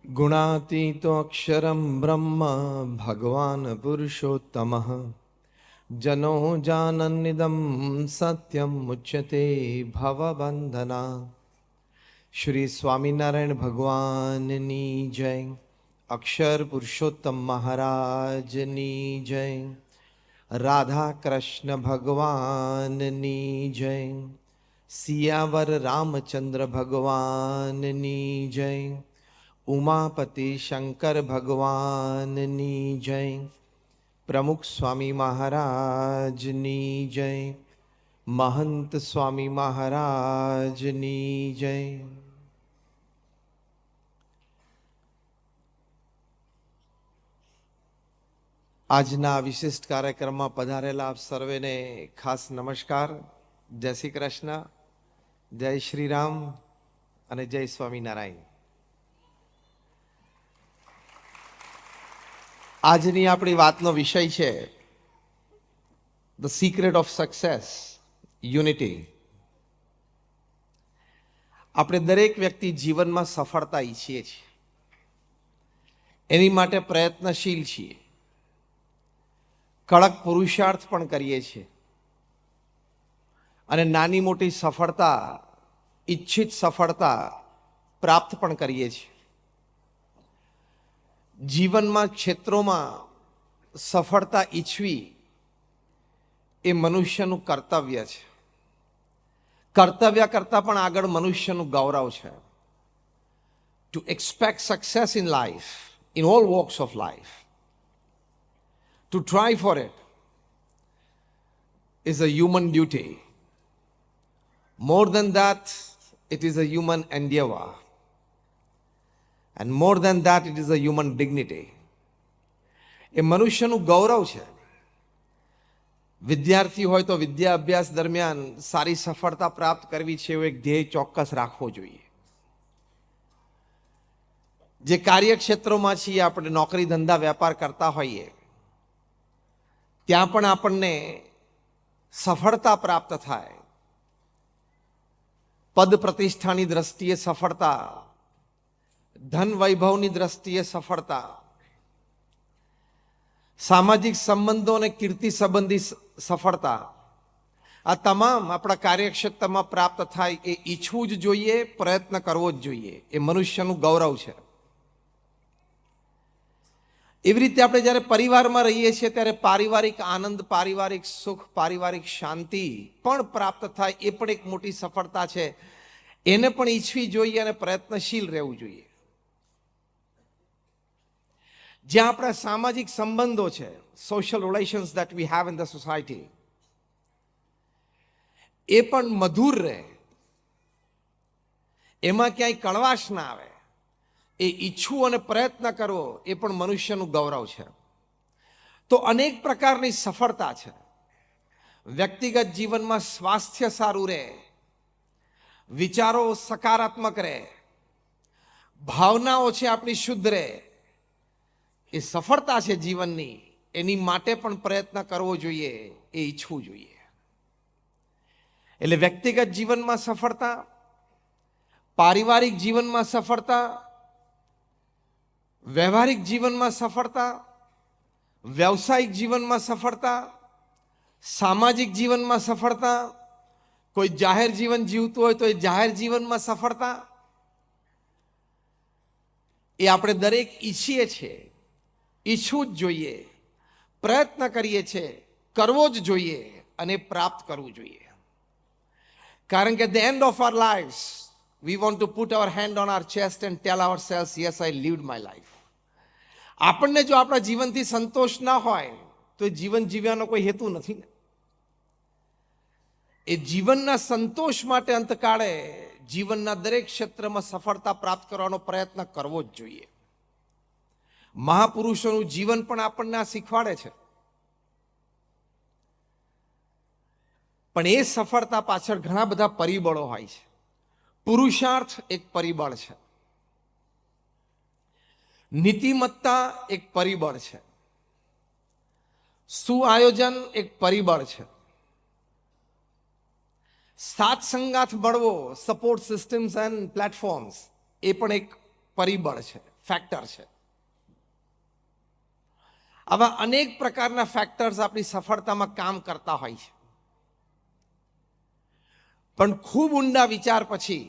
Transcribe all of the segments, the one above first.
गुणातीतो अक्षरं ब्रह्म भगवान् पुरुषोत्तमः जनो जानन्निदं सत्यम् मुच्यते भवबंधना। श्री स्वामीनारायण भगवाननी जय। अक्षर पुरुषोत्तम महाराजनी जय। राधा कृष्ण भगवाननी जय। सियावर रामचंद्र भगवाननी जय। उमापति शंकर भगवाननी जय। प्रमुख स्वामी महाराजनी जय। महंत स्वामी महाराजनी जय। આજના વિશિષ્ટ કાર્યક્રમમાં પધારેલા આપ સર્વેને ખાસ નમસ્કાર। જય શ્રી કૃષ્ણ, જય શ્રી રામ અને જય સ્વામિનારાયણ। આજની આપણી વાતનો વિષય છે the secret of success, unity. આપણે દરેક વ્યક્તિ જીવનમાં સફળતા ઈચ્છીએ છીએ, એની માટે પ્રયત્નશીલ છીએ, કડક પુરુષાર્થ પણ કરીએ છીએ અને નાની મોટી સફળતા, ઈચ્છિત સફળતા પ્રાપ્ત પણ કરીએ છીએ। જીવનમાં ક્ષેત્રોમાં સફળતા ઈચ્છવી એ મનુષ્યનું કર્તવ્ય છે। કર્તવ્ય કરતાં પણ આગળ મનુષ્યનું ગૌરવ છે। To expect success in life, in all walks of life, to try for it is a human duty. More than that, it is a human endeavor. And more than that, it is a human dignity. એ મનુષ્યનું ગૌરવ છે। વિદ્યાર્થી હોય તો વિદ્યા અભ્યાસ દરમિયાન સારી સફળતા પ્રાપ્ત કરવી છે એવો એક ધ્યેય ચોક્કસ રાખવો જોઈએ। જે કાર્યક્ષેત્રોમાં છીએ, આપણે નોકરી ધંધા વેપાર કરતા હોઈએ, ત્યાં પણ આપણને સફળતા પ્રાપ્ત થાય, પદ પ્રતિષ્ઠાની દ્રષ્ટિએ સફળતા, ધન વૈભવની દ્રષ્ટિએ સફળતા, સામાજિક સંબંધો અને કીર્તિ સંબંધી સફળતા, આ તમામ આપણા કાર્યક્ષેત્રમાં પ્રાપ્ત થાય એ ઈચ્છવું જ જોઈએ, પ્રયત્ન કરવો જ જોઈએ। એ મનુષ્યનું ગૌરવ છે। એવી રીતે આપણે જ્યારે પરિવારમાં રહીએ છીએ ત્યારે પારિવારિક આનંદ, પારિવારિક સુખ, પારિવારિક શાંતિ પણ પ્રાપ્ત થાય, એ પણ એક મોટી સફળતા છે। એને પણ ઈચ્છવી જોઈએ અને પ્રયત્નશીલ રહેવું જોઈએ। જ્યાં આપણા સામાજિક સંબંધો છે, social relations that we have in the society, એ પણ મધુર રહે, એમાં ક્યાંય કળવાશ ના આવે, એ ઈચ્છવું અને પ્રયત્ન કરવો એ પણ મનુષ્યનું ગૌરવ છે। તો અનેક પ્રકારની સફળતા છે। વ્યક્તિગત જીવનમાં સ્વાસ્થ્ય સારું રહે, વિચારો સકારાત્મક રહે, ભાવનાઓ છે આપણી શુદ્ધ રહે, એ સફળતા છે જીવનની। એની માટે પણ પ્રયત્ન કરવો જોઈએ, એ ઈચ્છવું જોઈએ। એટલે વ્યક્તિગત જીવનમાં સફળતા, પારિવારિક જીવનમાં સફળતા, વ્યવહારિક જીવનમાં સફળતા, વ્યવસાયિક જીવનમાં સફળતા, સામાજિક જીવનમાં સફળતા, કોઈ જાહેર જીવન જીવતું હોય તો એ જાહેર જીવનમાં સફળતા, એ આપણે દરેક ઈચ્છીએ છીએ, ઈચ્છવું જ જોઈએ, પ્રયત્ન કરીએ છીએ, કરવો જ જોઈએ અને પ્રાપ્ત કરવું જોઈએ। કારણ કે at the end of our lives we want to put our hand on our chest and tell ourselves, yes, I lived my life. આપણને જો આપણા જીવનથી સંતોષ ના હોય તો એ જીવન જીવવાનો કોઈ હેતુ નથી ને। એ જીવનના સંતોષ માટે અંતકાળે જીવનના દરેક ક્ષેત્રમાં સફળતા પ્રાપ્ત કરવાનો પ્રયત્ન કરવો જ જોઈએ। મહાપુરુષોનું જીવન પણ આપણને આ શીખવાડે છે। પણ એ સફળતા પાછળ ઘણા બધા પરિબળો હોય છે। પુરુષાર્થ એક પરિબળ છે, નીતિમત્તા એક પરિબળ છે, સુઆયોજન એક પરિબળ છે, સાત સંગાથ મળવો, સપોર્ટ સિસ્ટમ્સ એન્ડ પ્લેટફોર્મ્સ, એ પણ એક પરિબળ છે, ફેક્ટર છે. આવા અનેક પ્રકારના ફેક્ટર્સ આપણી સફળતામાં કામ કરતા હોય છે. પણ ખૂબ ઊંડા વિચાર પછી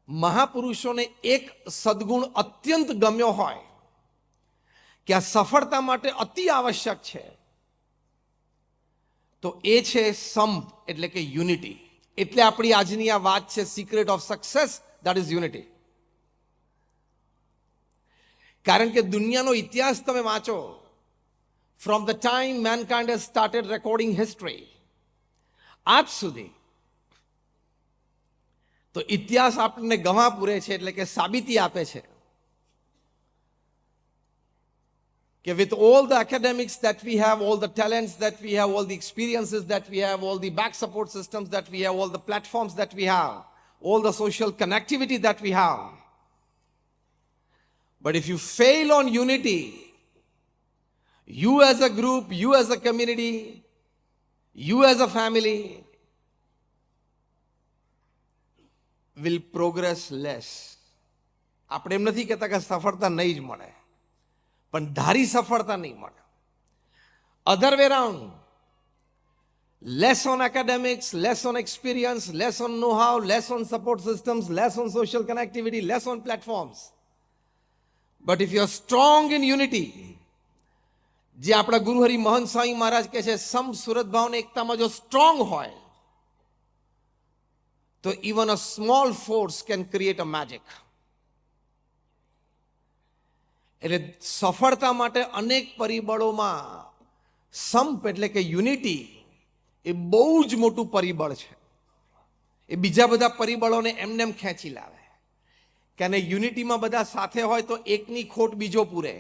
મહાપુરુષોને એક સદગુણ અત્યંત ગમ્યો હોય કે આ સફળતા માટે અતિ આવશ્યક છે, તો એ છે સંપ, એટલે કે યુનિટી. એટલે આપણી આજની આ વાત છે, secret of success, that is unity. કારણ કે દુનિયાનો ઇતિહાસ તમે વાંચો, from the time mankind has started recording history, આજ સુધી તો ઇતિહાસ આપણને ગવાહ પૂરે છે, એટલે કે સાબિતી આપે છે કે with all the academics that we have, all the talents that we have, all the experiences that we have, all the back support systems that we have, all the platforms that we have, all the social connectivity that we have, but if you fail on unity, you as a group, you as a community, you as a family will progress less. આપણે એમ નથી કહેતા કે સફળતા નહીં જ મળે, પણ ધારી સફળતા નહીં મળે. Other way round, less on academics, less on experience, less on know how, less on support systems, less on social connectivity, less on platforms, but if you are strong in unity, જે આપણા ગુરુ હરિ મહંત સ્વામી મહારાજ કહે છે, સમ સુરત ભાવને એકતામાં જો strong હોય તો even a small force can create a magic. એટલે સફળતા માટે અનેક પરિબળોમાં સંપ એટલે કે યુનિટી એ બહુ જ મોટું પરિબળ છે. એ બીજા બધા પરિબળોને એમને ખેંચી લાવે. કે યુનિટીમાં બધા સાથે હોય તો એકની ખોટ બીજો પૂરે,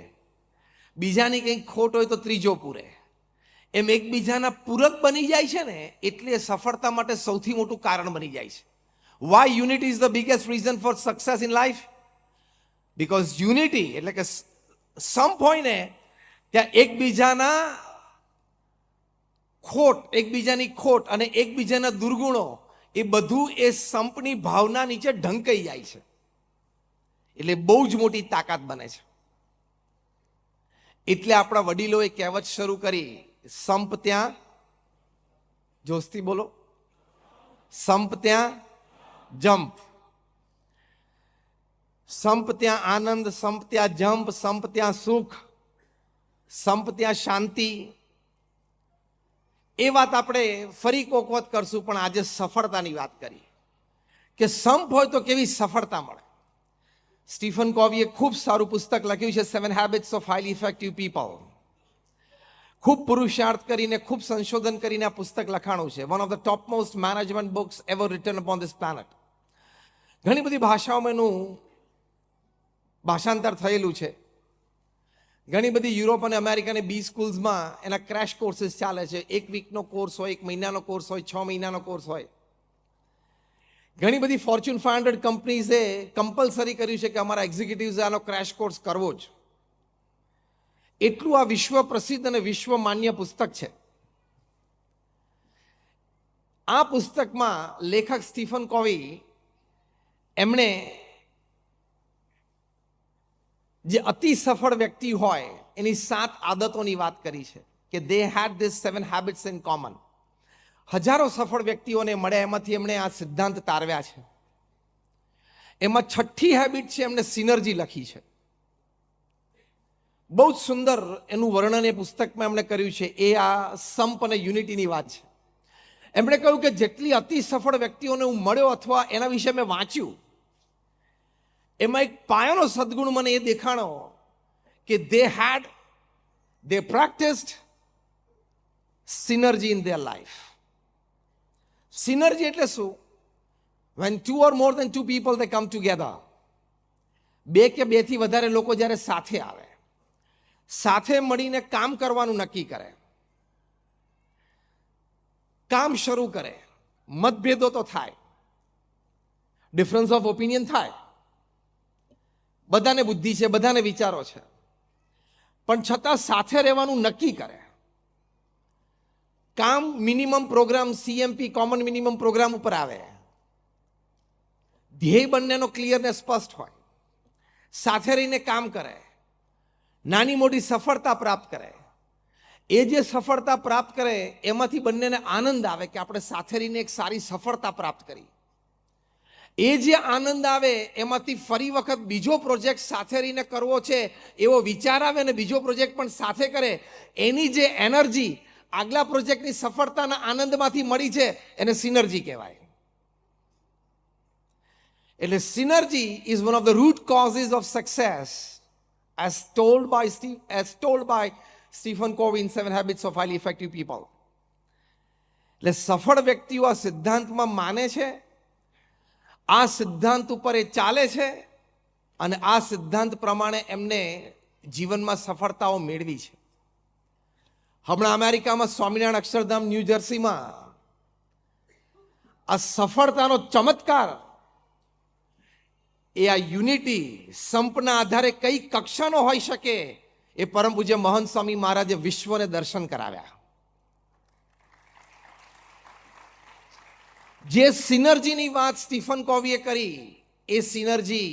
બીજાની કંઈક ખોટ હોય તો ત્રીજો પૂરે, એમ એકબીજાના પૂરક બની જાય છે ને, એટલે સફળતા માટે સૌથી મોટું કારણ બની જાય છે. Why unity is the biggest reason for success in life? Because unity એટલે કે સંપ હોય ને, ત્યાં એકબીજાની ખોટ અને એકબીજાના દુર્ગુણો એ બધું એ સંપની ભાવના નીચે ઢંકાઈ જાય છે, એટલે બહુ જ મોટી તાકાત બને છે. એટલે આપણા વડીલોએ કહેવત શરૂ કરી, સંપ ત્યાં, જોસ્તી બોલો, સંપ ત્યાં જંપ. સંપ ત્યાં આનંદ, સંપ ત્યાં જંપ, સંપ ત્યાં સુખ, સંપ ત્યાં શાંતિ. એ વાત આપણે ફરી કોક વખત કરશું, પણ આજે સફળતાની વાત કરી કે સંપ હોય તો કેવી સફળતા મળે. સ્ટીફન કોવીએ ખૂબ સારું પુસ્તક લખ્યું છે, 7 Habits of Highly Effective People. ખૂબ પુરુષાર્થ કરીને, ખૂબ સંશોધન કરીને આ પુસ્તક લખાણું છે. One of the top most management books ever return upon this planet. ઘણી બધી ભાષાઓમાં એનું ભાષાંતર થયેલું છે. ઘણી બધી યુરોપ અને અમેરિકાની બી સ્કૂલ્સમાં એના ક્રેશ કોર્સીસ ચાલે છે. 1 વીકનો કોર્સ હોય, 1 મહિનાનો કોર્સ હોય, 6 મહિનાનો કોર્સ હોય. ઘણી બધી ફોર્ચ્યુન 500 કંપનીઝે કમ્પલસરી કર્યું છે કે અમારા એક્ઝિક્યુટિવ્સ આનો ક્રેશ કોર્સ કરવો જ. એટલું આ વિશ્વ પ્રસિદ્ધ અને વિશ્વ માન્ય પુસ્તક છે. આ પુસ્તકમાં લેખક સ્ટીફન કોવી એમણે જે અતિ સફળ વ્યક્તિ હોય એની 7 આદતોની વાત કરી છે કે દે હેડ ધીસ 7 હેબિટ્સ ઇન કોમન. હજારો સફળ વ્યક્તિઓને મળ્યા, એમાંથી એમણે આ સિદ્ધાંત તારવ્યા છે. એમાં 6ઠ્ઠી હેબિટ છે, એમણે સિનર્જી લખી છે. બહુ જ સુંદર એનું વર્ણન એ પુસ્તકમાં એમણે કર્યું છે. એ આ સંપ અને યુનિટીની વાત છે. એમણે કહ્યું કે જેટલી અતિ સફળ વ્યક્તિઓને હું મળ્યો અથવા એના વિશે મેં વાંચ્યું, એમાં એક પાયાનો સદગુણ મને એ દેખાણો કે they practiced synergy in their life. Synergy એટલે શું? when 2 or more than 2 people they come together, 2 કે 2 થી વધારે લોકો જ્યારે સાથે આવે, સાથે મળીને કામ કરવાનું નક્કી કરે, કામ શરૂ કરે. મતભેદો તો થાય, ડિફરન્સ ઓફ ઓપિનિયન થાય, બધાને બુદ્ધિ છે, બધાને વિચારો છે, પણ છતાં સાથે રહેવાનું નક્કી કરે. કામ minimum programme, CMP common minimum programme ઉપર આવે. ધ્યેય બંનેનો ક્લિયર ને સ્પષ્ટ હોય. સાથે રહીને કામ કરે, નાની મોટી સફળતા પ્રાપ્ત કરે. એ જે સફળતા પ્રાપ્ત કરે એમાંથી બંનેને આનંદ આવે કે આપણે સાથે રહીને એક સારી સફળતા પ્રાપ્ત કરી. એ જે આનંદ આવે એમાંથી ફરી વખત બીજો પ્રોજેક્ટ સાથે રહીને કરવો છે એવો વિચાર આવે અને બીજો પ્રોજેક્ટ પણ સાથે કરે. એની જે એનર્જી આગલા પ્રોજેક્ટની સફળતાના આનંદમાંથી મળી છે એને સિનર્જી કહેવાય. એટલે synergy is one of the root causes of success as told by Stephen Covey in 7 Habits of Highly Effective People. એટલે સફળ વ્યક્તિઓ આ સિદ્ધાંતમાં માને છે, આ સિદ્ધાંત ઉપર એ ચાલે છે અને આ સિદ્ધાંત પ્રમાણે એમને જીવનમાં સફળતાઓ મેળવી છે. હમણાં અમેરિકામાં સ્વામિનારાયણ અક્ષરધામ ન્યૂ જર્સીમાં આ સફળતાનો ચમત્કાર એ આ યુનિટી સંપના આધારે કઈ કક્ષાનો હોઈ શકે એ પરમ પૂજ્ય મહંત સ્વામી મહારાજે વિશ્વને દર્શન કરાવ્યા. જે સિનર્જીની વાત સ્ટીફન કોવીએ કરી એ synergy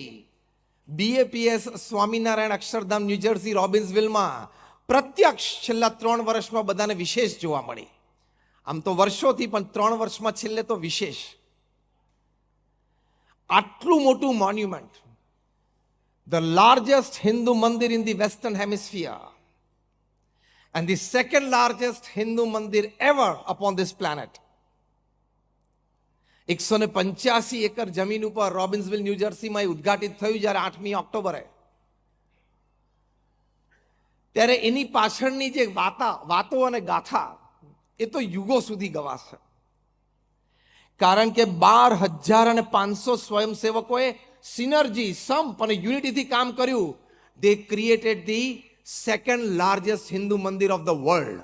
BAPS Swaminarayan Akshardham New Jersey રોબિન્સવિલમાં પ્રત્યક્ષ છેલ્લા 3 વર્ષમાં બધાને વિશેષ જોવા મળી. આમ તો વર્ષોથી પણ 3 વર્ષમાં છેલ્લે તો વિશેષ. આટલું મોટું monument, the largest Hindu mandir in the western hemisphere and the second largest Hindu mandir ever upon this planet. 185 acre જમીન ઉપર રોબિન્સવિલ ન્યૂ જર્સીમાં ઉદ્ઘાટિત થયું જ્યારે 8મી ઓક્ટોબરે. ત્યારે એની પાછળની જે વાતો અને ગાથા એ તો યુગો સુધી ગવાશે. કારણ કે 12,500 સ્વયંસેવકોએ સિનર્જી, સંપ અને યુનિટીથી કામ કર્યું. they created the second largest Hindu મંદિર of the world.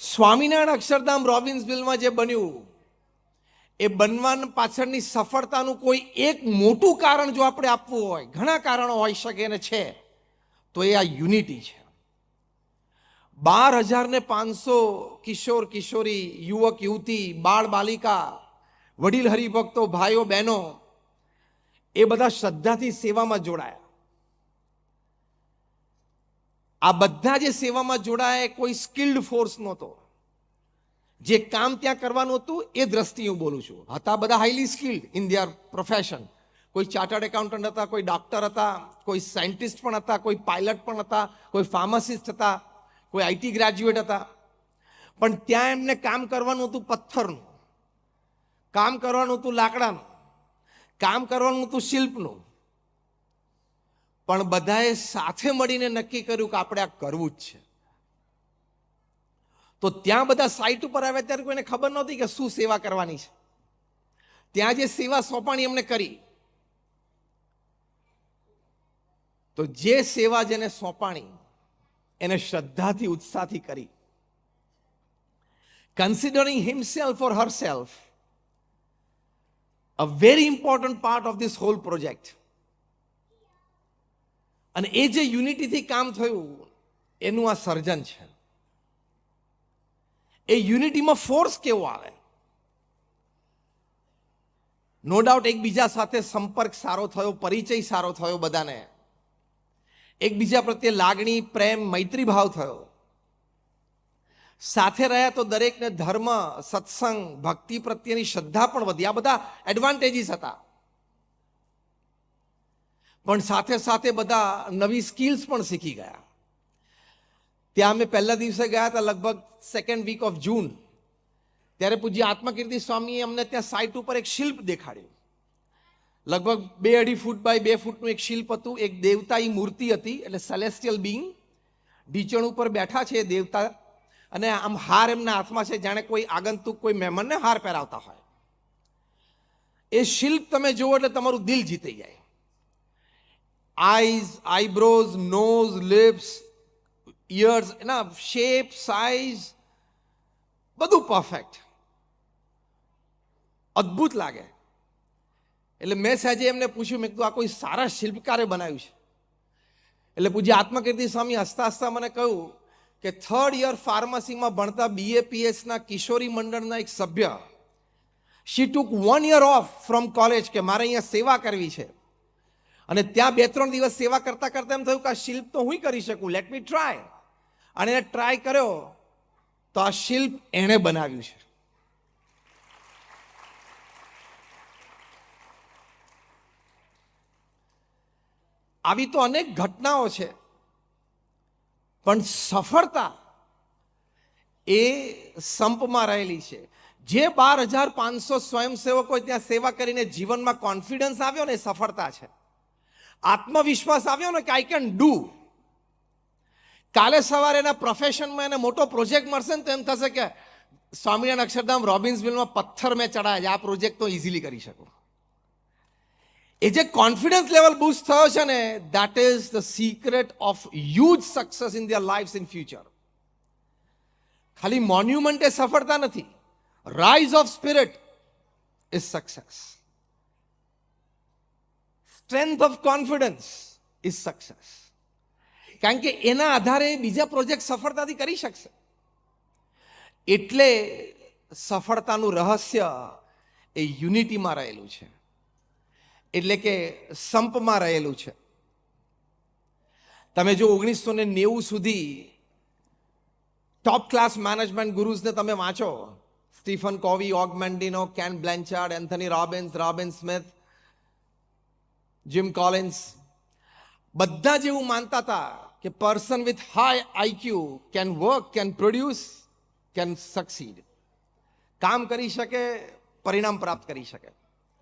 Swaminarayan Akshardham રોબિન્સવિલમાં જે બન્યું એ બનવા પાછળની સફળતાનું કોઈ એક મોટું કારણ જો આપણે આપવું હોય, ઘણા કારણો હોઈ શકે ને છે, તો એ આ યુનિટી છે. 12,500 કિશોર કિશોરી, યુવક યુવતી, બાળ બાલિકા, વડીલ હરિભક્તો, ભાઈઓ બહેનો એ બધા શ્રદ્ધાથી સેવામાં જોડાયા. આ બધા જે સેવામાં જોડાયા કોઈ સ્કિલ્ડ ફોર્સ નહોતો. જે કામ ત્યાં કરવાનું હતું એ દ્રષ્ટિએ હું બોલું છું. હતા બધા highly skilled in their profession. કોઈ ચાર્ટર્ડ એકાઉન્ટન્ટ હતા, કોઈ ડોક્ટર હતા, કોઈ સાયન્ટિસ્ટ પણ હતા, કોઈ પાયલટ પણ હતા, કોઈ ફાર્માસિસ્ટ હતા, કોઈ IT ગ્રેજ્યુએટ હતા. પણ ત્યાં એમને કામ કરવાનું હતું પથ્થરનું, કામ કરવાનું હતું લાકડાનું, કામ કરવાનું હતું શિલ્પનું. પણ બધાએ સાથે મળીને નક્કી કર્યું કે આપણે આ કરવું જ છે. તો ત્યાં બધા સાઇટ ઉપર આવ્યા ત્યારે કોઈને ખબર નહોતી કે શું સેવા કરવાની છે. ત્યાં જે સેવા સોંપણી એમને કરી, તો જે સેવા જેને સોંપાણી એને શ્રદ્ધાથી, ઉત્સાહથી કરી. Considering himself or herself a very important part of this whole project. અને એ જે યુનિટીથી કામ થયું એનું આ સર્જન છે. એ યુનિટીમાં ફોર્સ કેવો આવે? નો ડાઉટ એકબીજા સાથે સંપર્ક સારો થયો, પરિચય સારો થયો, બધાને એકબીજા પ્રત્યે લાગણી, પ્રેમ, મૈત્રી ભાવ થયો. સાથે રહ્યા તો દરેકને ધર્મ, સત્સંગ, ભક્તિ પ્રત્યેની શ્રદ્ધા પણ વધી. આ બધા એડવાન્ટેજીસ હતા. પણ સાથે સાથે બધા નવી સ્કિલ્સ પણ શીખી ગયા. ત્યાં અમે પહેલા દિવસે ગયા હતા, લગભગ 2nd વીક ઓફ જૂન. ત્યારે પૂજ્ય આત્મકીર્તિ સ્વામીએ અમને ત્યાં સાઇટ ઉપર એક શિલ્પ દેખાડ્યું. લગભગ 2.5 ફૂટ બાય 2 ફૂટનું એક શિલ્પ હતું. એક દેવતાની મૂર્તિ હતી, એટલે સેલેસ્ટિયલ બીંગ ઢીચણ ઉપર બેઠા છે દેવતા, અને આમ હાર એમના હાથમાં છે, જાણે કોઈ આગંતુક, કોઈ મહેમાનને હાર પહેરાવતા હોય. એ શિલ્પ તમે જુઓ એટલે તમારું દિલ જીતી જાય. Eyes, eyebrows, nose, lips, ears, એના શેપ, સાઇઝ બધું પરફેક્ટ, અદ્ભુત લાગે. એટલે મેં સાજે એમને પૂછ્યું, મેં કીધું આ કોઈ સારા શિલ્પકારે બનાવ્યું છે? એટલે પૂજ્ય આત્મકીર્તિ સ્વામી હસતા હસતા મને કહ્યું કે 3rd યર ફાર્મસીમાં ભણતા BAPSના કિશોરી મંડળના એક સભ્ય શી ટુક 1 year ઓફ ફ્રોમ કોલેજ કે મારે અહીંયા સેવા કરવી છે, અને ત્યાં 2-3 દિવસ સેવા કરતા કરતા એમ થયું કે આ શિલ્પ તો હું કરી શકું, લેટ મી ટ્રાય. અને એને ટ્રાય કર્યો તો આ શિલ્પ એણે બનાવ્યું છે. આવી તો અનેક ઘટનાઓ છે, પણ સફળતા એ સંપમાં રહેલી છે. જે 12,500 સ્વયંસેવકો ત્યાં સેવા કરીને જીવનમાં કોન્ફિડન્સ આવ્યો ને, સફળતા છે. આત્મવિશ્વાસ આવ્યો ને કે આઈ કેન ડુ. કાલે સવારે એના પ્રોફેશનમાં એને મોટો પ્રોજેક્ટ મળશે ને તો એમ થશે કે સ્વામિનારાયણ અક્ષરધામ રોબિન્સવિલમાં પથ્થર મેં ચડાયા છે, આ પ્રોજેક્ટ તો ઇઝીલી કરી શકું. એ જે કોન્ફિડન્સ લેવલ બૂસ્ટ થયો છે ને, that is the secret of huge success in their lives in future. ખાલી મોન્યુમેન્ટ એ સફળતા નથી, rise of spirit is success. Strength of confidence is success. કારણ કે એના આધારે બીજા પ્રોજેક્ટ સફળતાથી કરી શકશે. એટલે સફળતાનું રહસ્ય એ યુનિટીમાં રહેલું છે, એટલે કે સંપમાં રહેલું છે. તમે જો 1990 સુધી ટોપ ક્લાસ મેનેજમેન્ટ ગુરુઝને તમે વાંચો, Stephen Covey, Og Mandino, Ken Blanchard, Anthony Robbins, Robin Smith, Jim Collins, બધા જ એવું માનતા હતા કે person with high IQ can work, can produce, can succeed. કામ કરી શકે, પરિણામ પ્રાપ્ત કરી શકે.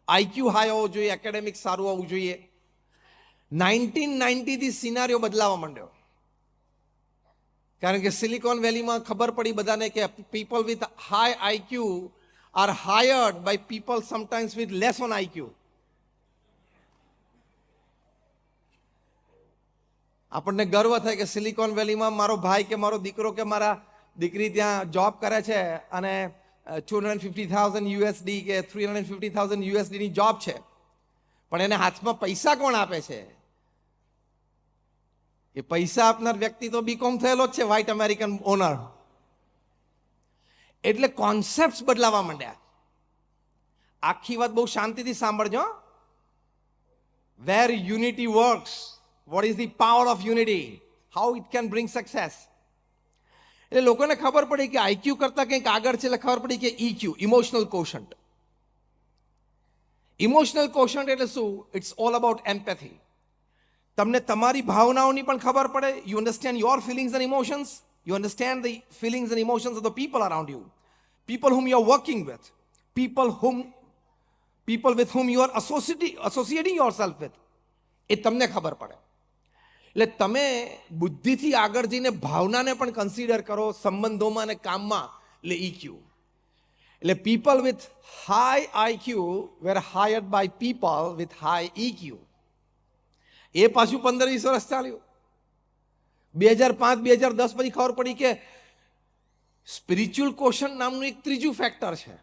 આઈક્યુ હાઈ હોવું જોઈએ, એકેડેમિક સારું હોવું જોઈએ. 1990 થી સિનારીઓ બદલાવા માંડ્યો, કારણ કે સિલિકોન વેલીમાં ખબર પડી બધાને કે people with high IQ are hired by people sometimes with less on IQ. આપણને ગર્વ થાય કે સિલિકોન વેલીમાં મારો ભાઈ કે મારો દીકરો કે મારા દીકરી ત્યાં જોબ કરે છે અને 250,000 USD કે 350,000 USD ની જોબ છે, પણ એને હાથમાં પૈસા કોણ આપે છે? એ પૈસા આપનાર વ્યક્તિ તો બીકોમ થયેલો જ છે, વ્હાઇટ અમેરિકન ઓનર. એટલે કોન્સેપ્ટ બદલાવા માંડ્યા. આખી વાત બહુ શાંતિથી સાંભળજો. Where unity works, what is the power of unity, how it can bring success. એટલે લોકોને ખબર પડી કે આઈક્યુ કરતા કંઈક આગળ છે, એટલે ખબર પડી કે EQ, emotional quotient. Emotional quotient એટલે શું? It's all about empathy. તમને તમારી ભાવનાઓની પણ ખબર પડે. You understand your feelings and emotions, you understand the feelings and emotions of the people around you, people whom you are working with, people with whom you are associating yourself with. એ તમને ખબર પડે. એટલે તમે બુદ્ધિથી આગળ જઈને ભાવનાને પણ કન્સિડર કરો સંબંધોમાં અને કામમાં, એટલે EQ. એટલે people with high IQ were hired by people with high EQ. એ પાછું 15-20 વર્ષ ચાલ્યું. 2005-2010 પછી ખબર પડી કે સ્પિરિચ્યુઅલ કોશન નામનું એક ત્રીજું ફેક્ટર છે.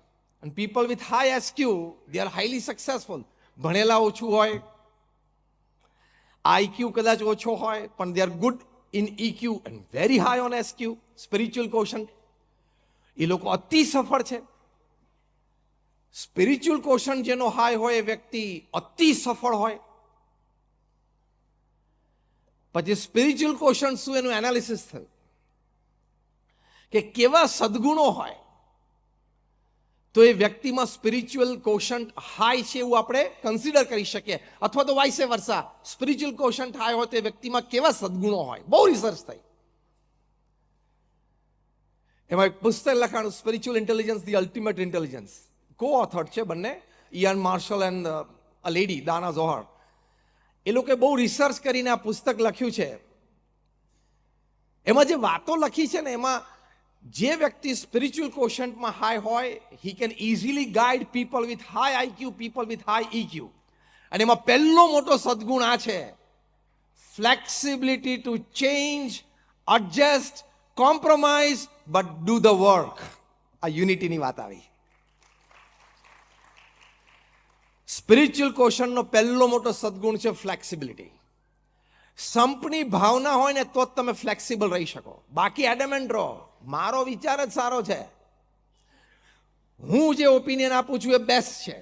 અને people with high SQ they are highly successful. ભણેલા ઓછું હોય, આઈક્યુ કદાચ ઓછો હોય, પણ they are good in EQ and very high on SQ, spiritual quotient. એ લોકો અતિ સફળ છે. સ્પિરિચ્યુઅલ કોશન્ટ જેનો હાઈ હોય એ વ્યક્તિ અતિ સફળ હોય. પછી સ્પિરિચ્યુઅલ કોશન્ટ શું, એનું એનાલિસિસ થયું કે કેવા સદગુણો હોય તો એ વ્યક્તિમાં સ્પિરિચ્યુઅલ કોશન્ટ હાઈ છે એવું આપણે કન્સિડર કરી શકીએ. અથવા તો vice versa, spiritual quotient high હોય તો એ વ્યક્તિમાં કેવા સદગુણો હોય. બહુ રિસર્ચ થઈ. એમાં એક પુસ્તક લખાણું, spiritual intelligence, the ultimate intelligence. Co author છે બંને, Ian Marshall and a lady, Danah Zohar. એ લોકોએ બહુ રિસર્ચ કરીને આ પુસ્તક લખ્યું છે. એમાં જે વાતો લખી છે ને, એમાં જે વ્યક્તિ સ્પિરિચ્યુઅલ કોશન્ટમાં હાઈ હોય, he can easily guide people with high IQ, people with high EQ. અને એમાં પહેલો મોટો સદગુણ આ છે, flexibility to change, adjust, compromise but do the work. આ યુનિટીની વાત આવી. સ્પિરિચ્યુઅલ કોશન્ટનો પહેલો મોટો સદગુણ છે ફ્લેક્સિબિલિટી. સંપની ભાવના હોય ને તો જ તમે ફ્લેક્સિબલ રહી શકો. બાકી એડમેન્ટ રહો, મારો વિચાર જ સારો છે, હું જે ઓપિનિયન આપું છું એ બેસ્ટ છે.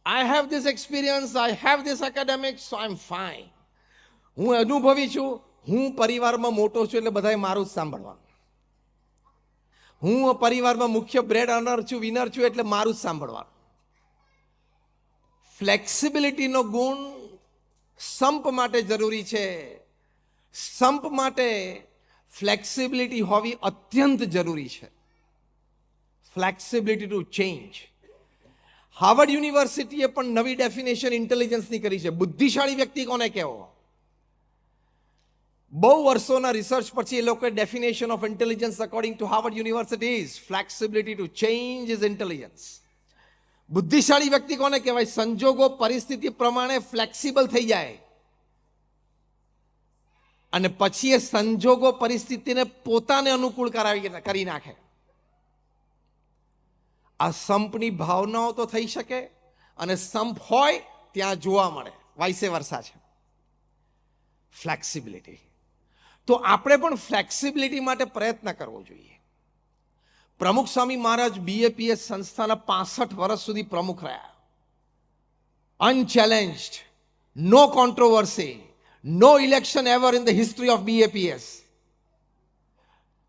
I have this experience, I have this academics, so I am fine. હું અનુભવી છું, હું પરિવારમાં મોટો છું એટલે બધાએ મારું જ સાંભળવાનું. હું પરિવારમાં મુખ્ય બ્રેડ અર્નર છું, વિનર છું એટલે મારું જ સાંભળવાનું. ફ્લેક્સિબિલિટીનો ગુણ સંપ માટે જરૂરી છે. સંપ માટે ફ્લેક્સિબિલિટી હોવી અત્યંત જરૂરી છે. Flexibility to change. હાર્વર્ડ યુનિવર્સિટીએ પણ નવી ડેફિનેશન ઇન્ટેલિજન્સની કરી છે. બુદ્ધિશાળી વ્યક્તિ કોને કહેવો? બહુ વર્ષોના રિસર્ચ પછી એ લોકોએ definition of intelligence according to Harvard university is flexibility to change is intelligence. બુદ્ધિશાળી વ્યક્તિ કોને કહેવાય? સંજોગો પરિસ્થિતિ પ્રમાણે ફ્લેક્સિબલ થઈ જાય અને પછી એ સંજોગો પરિસ્થિતિને પોતાને અનુકૂળ કરી નાખે. આ સંપની ભાવનાઓ તો થઈ શકે અને સંપ હોય ત્યાં જોવા મળે, વાઇસે વર્સા છે. ફ્લેક્સિબિલિટી. તો આપણે પણ ફ્લેક્સિબિલિટી માટે પ્રયત્ન કરવો જોઈએ. પ્રમુખ સ્વામી મહારાજ બીએપીએસ સંસ્થાના 65 વર્ષ સુધી પ્રમુખ રહ્યા. Unchallenged, no controversy, no election ever in the history of BAPS.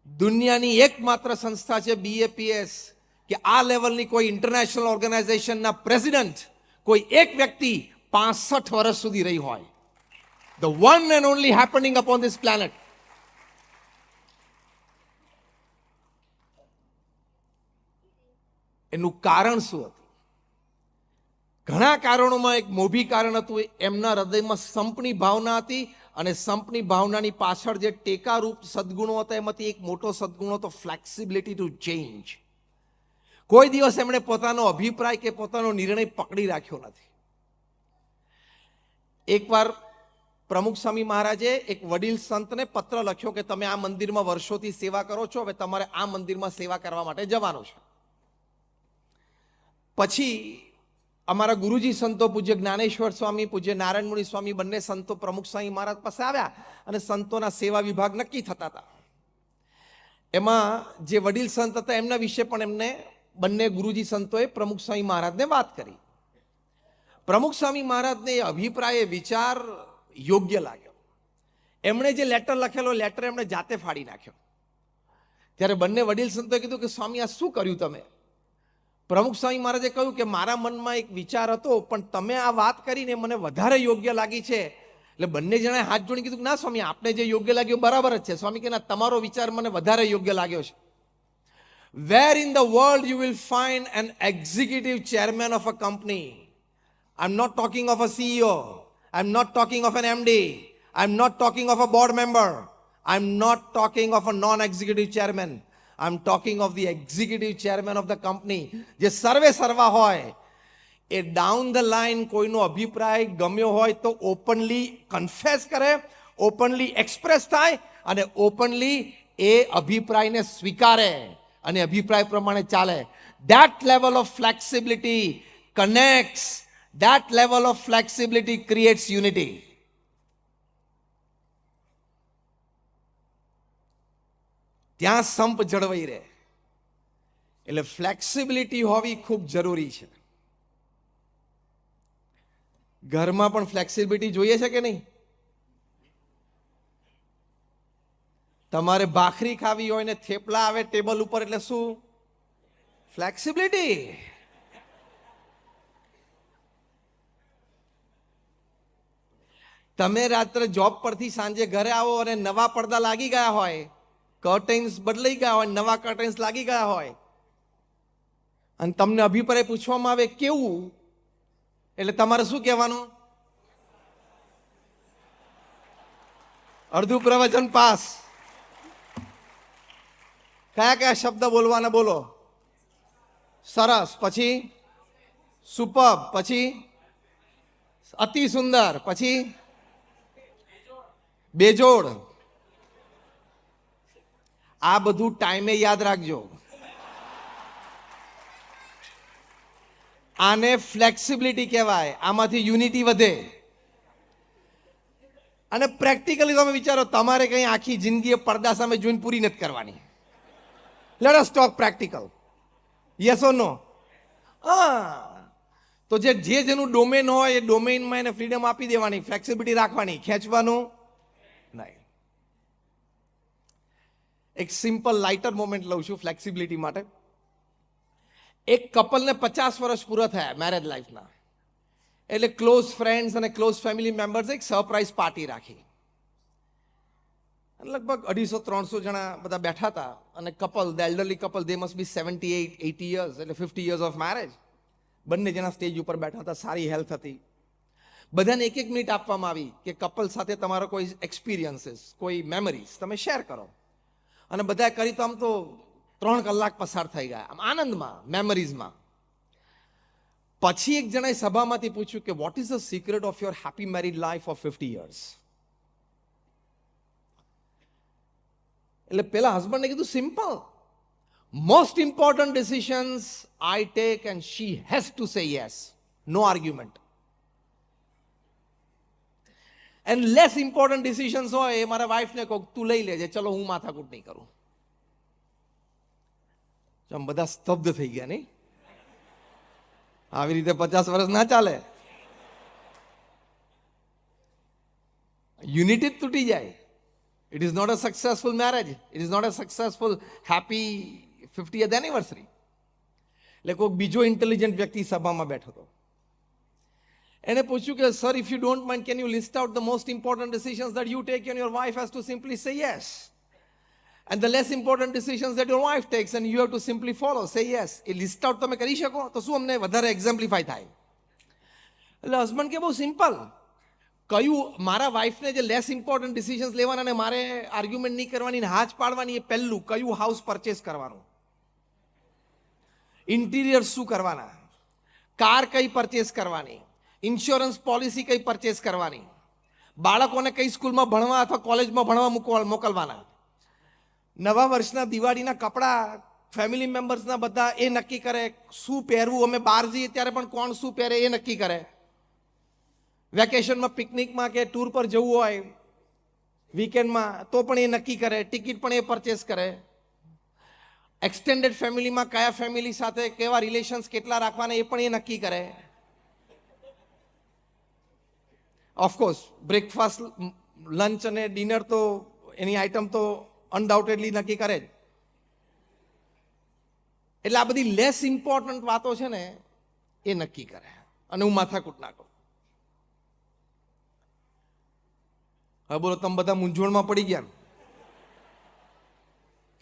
દુનિયાની એકમાત્ર સંસ્થા છે બીએપીએસ કે આ લેવલની કોઈ ઇન્ટરનેશનલ ઓર્ગેનાઇઝેશનના પ્રેસિડેન્ટ કોઈ એક વ્યક્તિ 65 વર્ષ સુધી રહી હોય. The one and only happening upon this planet. એનું કારણ શું હતું? ઘણા કારણોમાં એક મોભી કારણ હતું, એમના હૃદયમાં સંપની ભાવના હતી અને સંપની ભાવનાની પાછળ જે ટેકારૂપ સદગુણો હતા એમાંથી એક મોટો સદગુણ હતો ફ્લેક્સિબિલિટી ટુ ચેન્જ. કોઈ દિવસ એમણે પોતાનો અભિપ્રાય કે પોતાનો નિર્ણય પકડી રાખ્યો નથી. એકવાર પ્રમુખ સ્વામી મહારાજે એક વડીલ સંતને પત્ર લખ્યો કે તમે આ મંદિરમાં વર્ષોથી સેવા કરો છો, હવે તમારે આ મંદિરમાં સેવા કરવા માટે જવાનું છે. પછી અમારા ગુરુજી સંતો પૂજ્ય જ્ઞાનેશ્વર સ્વામી, પૂજ્ય નારાયણ મુનિ સ્વામી બંને સંતો પ્રમુખ સ્વામી મહારાજ પાસે આવ્યા અને સંતોના સેવા વિભાગ નક્કી થતા હતા. એમાં જે વડીલ સંત હતા એમના વિશે પણ એમને બંને ગુરુજી સંતોએ પ્રમુખ સ્વામી મહારાજને વાત કરી. પ્રમુખ સ્વામી મહારાજને એ અભિપ્રાય, વિચાર યોગ્ય લાગ્યો. એમણે જે લેટર લખેલો લેટર એમણે જાતે ફાડી નાખ્યો. ત્યારે બંને વડીલ સંતોએ કીધું કે સ્વામી આ શું કર્યું તમે? પ્રમુખ સ્વામી મહારાજે કહ્યું કે મારા મનમાં એક વિચાર હતો પણ તમે આ વાત કરીને મને વધારે યોગ્ય લાગી છે. એટલે બંને જણાએ હાથ જોડી કીધું કે ના સ્વામી, આપને જે યોગ્ય લાગ્યું બરાબર જ છે. સ્વામી કે ના, તમારો વિચાર મને વધારે યોગ્ય લાગ્યો છે. Where in the world you will find an executive chairman of a company? I'm not talking of a CEO. I'm not talking of an MD. I'm not talking of a board member. I'm not talking of a non-executive chairman. I'm talking of the executive chairman of the company. જે સર્વે સર્વા હોય એ down the line કોઈનો અભિપ્રાય ગમ્યો હોય તો openly confess કરે, openly express થાય અને ઓપનલી એ અભિપ્રાયને સ્વીકારે અને અભિપ્રાય પ્રમાણે ચાલે. That level of flexibility connects. That level of flexibility creates unity. ત્યાં સંપ જળવાઈ રહે. એટલે ફ્લેક્સિબિલિટી હોવી ખૂબ જરૂરી છે. ઘરમાં પણ ફ્લેક્સિબિલિટી જોઈએ છે કે નહીં? તમારે ભાખરી ખાવી હોય ને થેપલા આવે ટેબલ ઉપર એટલે શું? ફ્લેક્સિબિલિટી. તમે રાત્રે જોબ પરથી સાંજે ઘરે આવો અને નવા પડદા લાગી ગયા હોય, કર્ટેન્સ બદલાઈ ગયા હોય, નવા કર્ટેન્સ લાગી ગયા હોય અને તમને અભિપ્રાય પૂછવામાં આવે કેવું, એટલે તમારે શું કહેવાનું? અડધું પ્રવચન પાસ. કયા કયા શબ્દ બોલવાના બોલો? સરસ, પછી સુપર્બ, પછી અતિ સુંદર, પછી બેજોડ. આ બધું ટાઈમે યાદ રાખજો. આને ફ્લેક્સિબિલિટી કહેવાય. આમાંથી યુનિટી વધે. અને પ્રેક્ટિકલી તમે વિચારો, તમારે કઈ આખી જિંદગી પડદા સામે જોઈને પૂરી નથી કરવાની. Let us talk practical. Yes or no? હા. તો જેનું ડોમેન હોય એ ડોમેનમાં એને ફ્રીડમ આપી દેવાની, ફ્લેક્સિબિલિટી રાખવાની, ખેંચવાનું નહીં. એક સિમ્પલ લાઇટર મોમેન્ટ લઉં છું ફ્લેક્સિબિલિટી માટે. એક કપલને 50 વર્ષ પૂરા થયા મેરેજ લાઈફના, એટલે ક્લોઝ ફ્રેન્ડ્સ અને ક્લોઝ ફેમિલી મેમ્બર્સ એક સરપ્રાઈઝ પાર્ટી રાખી. લગભગ 250-300 જણા બધા બેઠા હતા. અને couple, the elderly couple, they must be 78-80 years, એટલે 50 યર્સ ઓફ મેરેજ. બંને જણા સ્ટેજ ઉપર બેઠા હતા, સારી હેલ્થ હતી. બધાને 1-1 મિનિટ આપવામાં આવી કે કપલ સાથે તમારો કોઈ એક્સપિરિયન્સીસ, કોઈ મેમરીઝ તમે શેર કરો. અને બધાએ કરી તો આમ તો 3 કલાક પસાર થઈ ગયા આમ આનંદમાં, મેમરીઝમાં. પછી એક જણાએ સભામાંથી પૂછ્યું કે what is the secret of your happy married life of 50 years? એટલે પેલા હસબન્ડને કીધું, simple, most important decisions I take and she has to say yes, no argument. And less important decisions હોય એ મારા વાઈફને કહું તું લઈ લેજે, ચલો હું માથાકૂટ નહીં કરું. આમ બધા સ્તબ્ધ થઈ ગયા નહીં? આવી રીતે 50 વર્ષ ના ચાલે. યુનિટી જ તૂટી જાય. It is not a successful marriage. It is not a successful happy 50th anniversary. એટલે કોઈ બીજો ઇન્ટેલિજન્ટ વ્યક્તિ સભામાં બેઠો હતો. એને પૂછ્યું કે sir, if you don't mind, can you list out the most important decisions that you take and your wife has to simply say yes, and the less important decisions that your wife takes and you have to simply follow, say yes. એ list out તમે કરી શકો તો શું અમને વધારે એક્ઝામ્પ્લિફાય થાય? એટલે હસબન્ડ કે બહુ સિમ્પલ, કયું મારા વાઈફને જે લેસ ઇમ્પોર્ટન્ટ ડિસિઝન્સ લેવાના અને મારે આર્ગ્યુમેન્ટ નહીં કરવાની ને હાથ પાડવાની, એ પહેલું. કયું હાઉસ પરચેસ કરવાનું, ઇન્ટિરિયર શું કરવાના, કાર કઈ પરચેસ કરવાની, ઇન્સ્યોરન્સ પોલિસી કઈ પરચેસ કરવાની, બાળકોને કઈ સ્કૂલમાં ભણવા અથવા કોલેજમાં ભણવા મોકલવાના, નવા વર્ષના દિવાળીના કપડાં ફેમિલી મેમ્બર્સના બધા એ નક્કી કરે, શું પહેરવું, અમે બહાર જઈએ ત્યારે પણ કોણ શું પહેરે એ નક્કી કરે, વેકેશનમાં પિકનિકમાં કે ટૂર પર જવું હોય વીકેન્ડમાં તો પણ એ નક્કી કરે, ટિકિટ પણ એ પરચેસ કરે, એક્સટેન્ડેડ ફેમિલીમાં કયા ફેમિલી સાથે કેવા રિલેશન્સ કેટલા રાખવાના એ પણ એ નક્કી કરે. ઓફકોર્સ બ્રેકફાસ્ટ, લંચ અને ડિનર તો એની આઈટમ તો અનડાઉટેડલી નક્કી કરે જ. એટલે આ બધી લેસ ઇમ્પોર્ટન્ટ વાતો છે ને એ નક્કી કરે, અને હું માથાકૂટ ના કરું. હવે બોલો, તમે બધા મૂંઝવણમાં પડી ગયા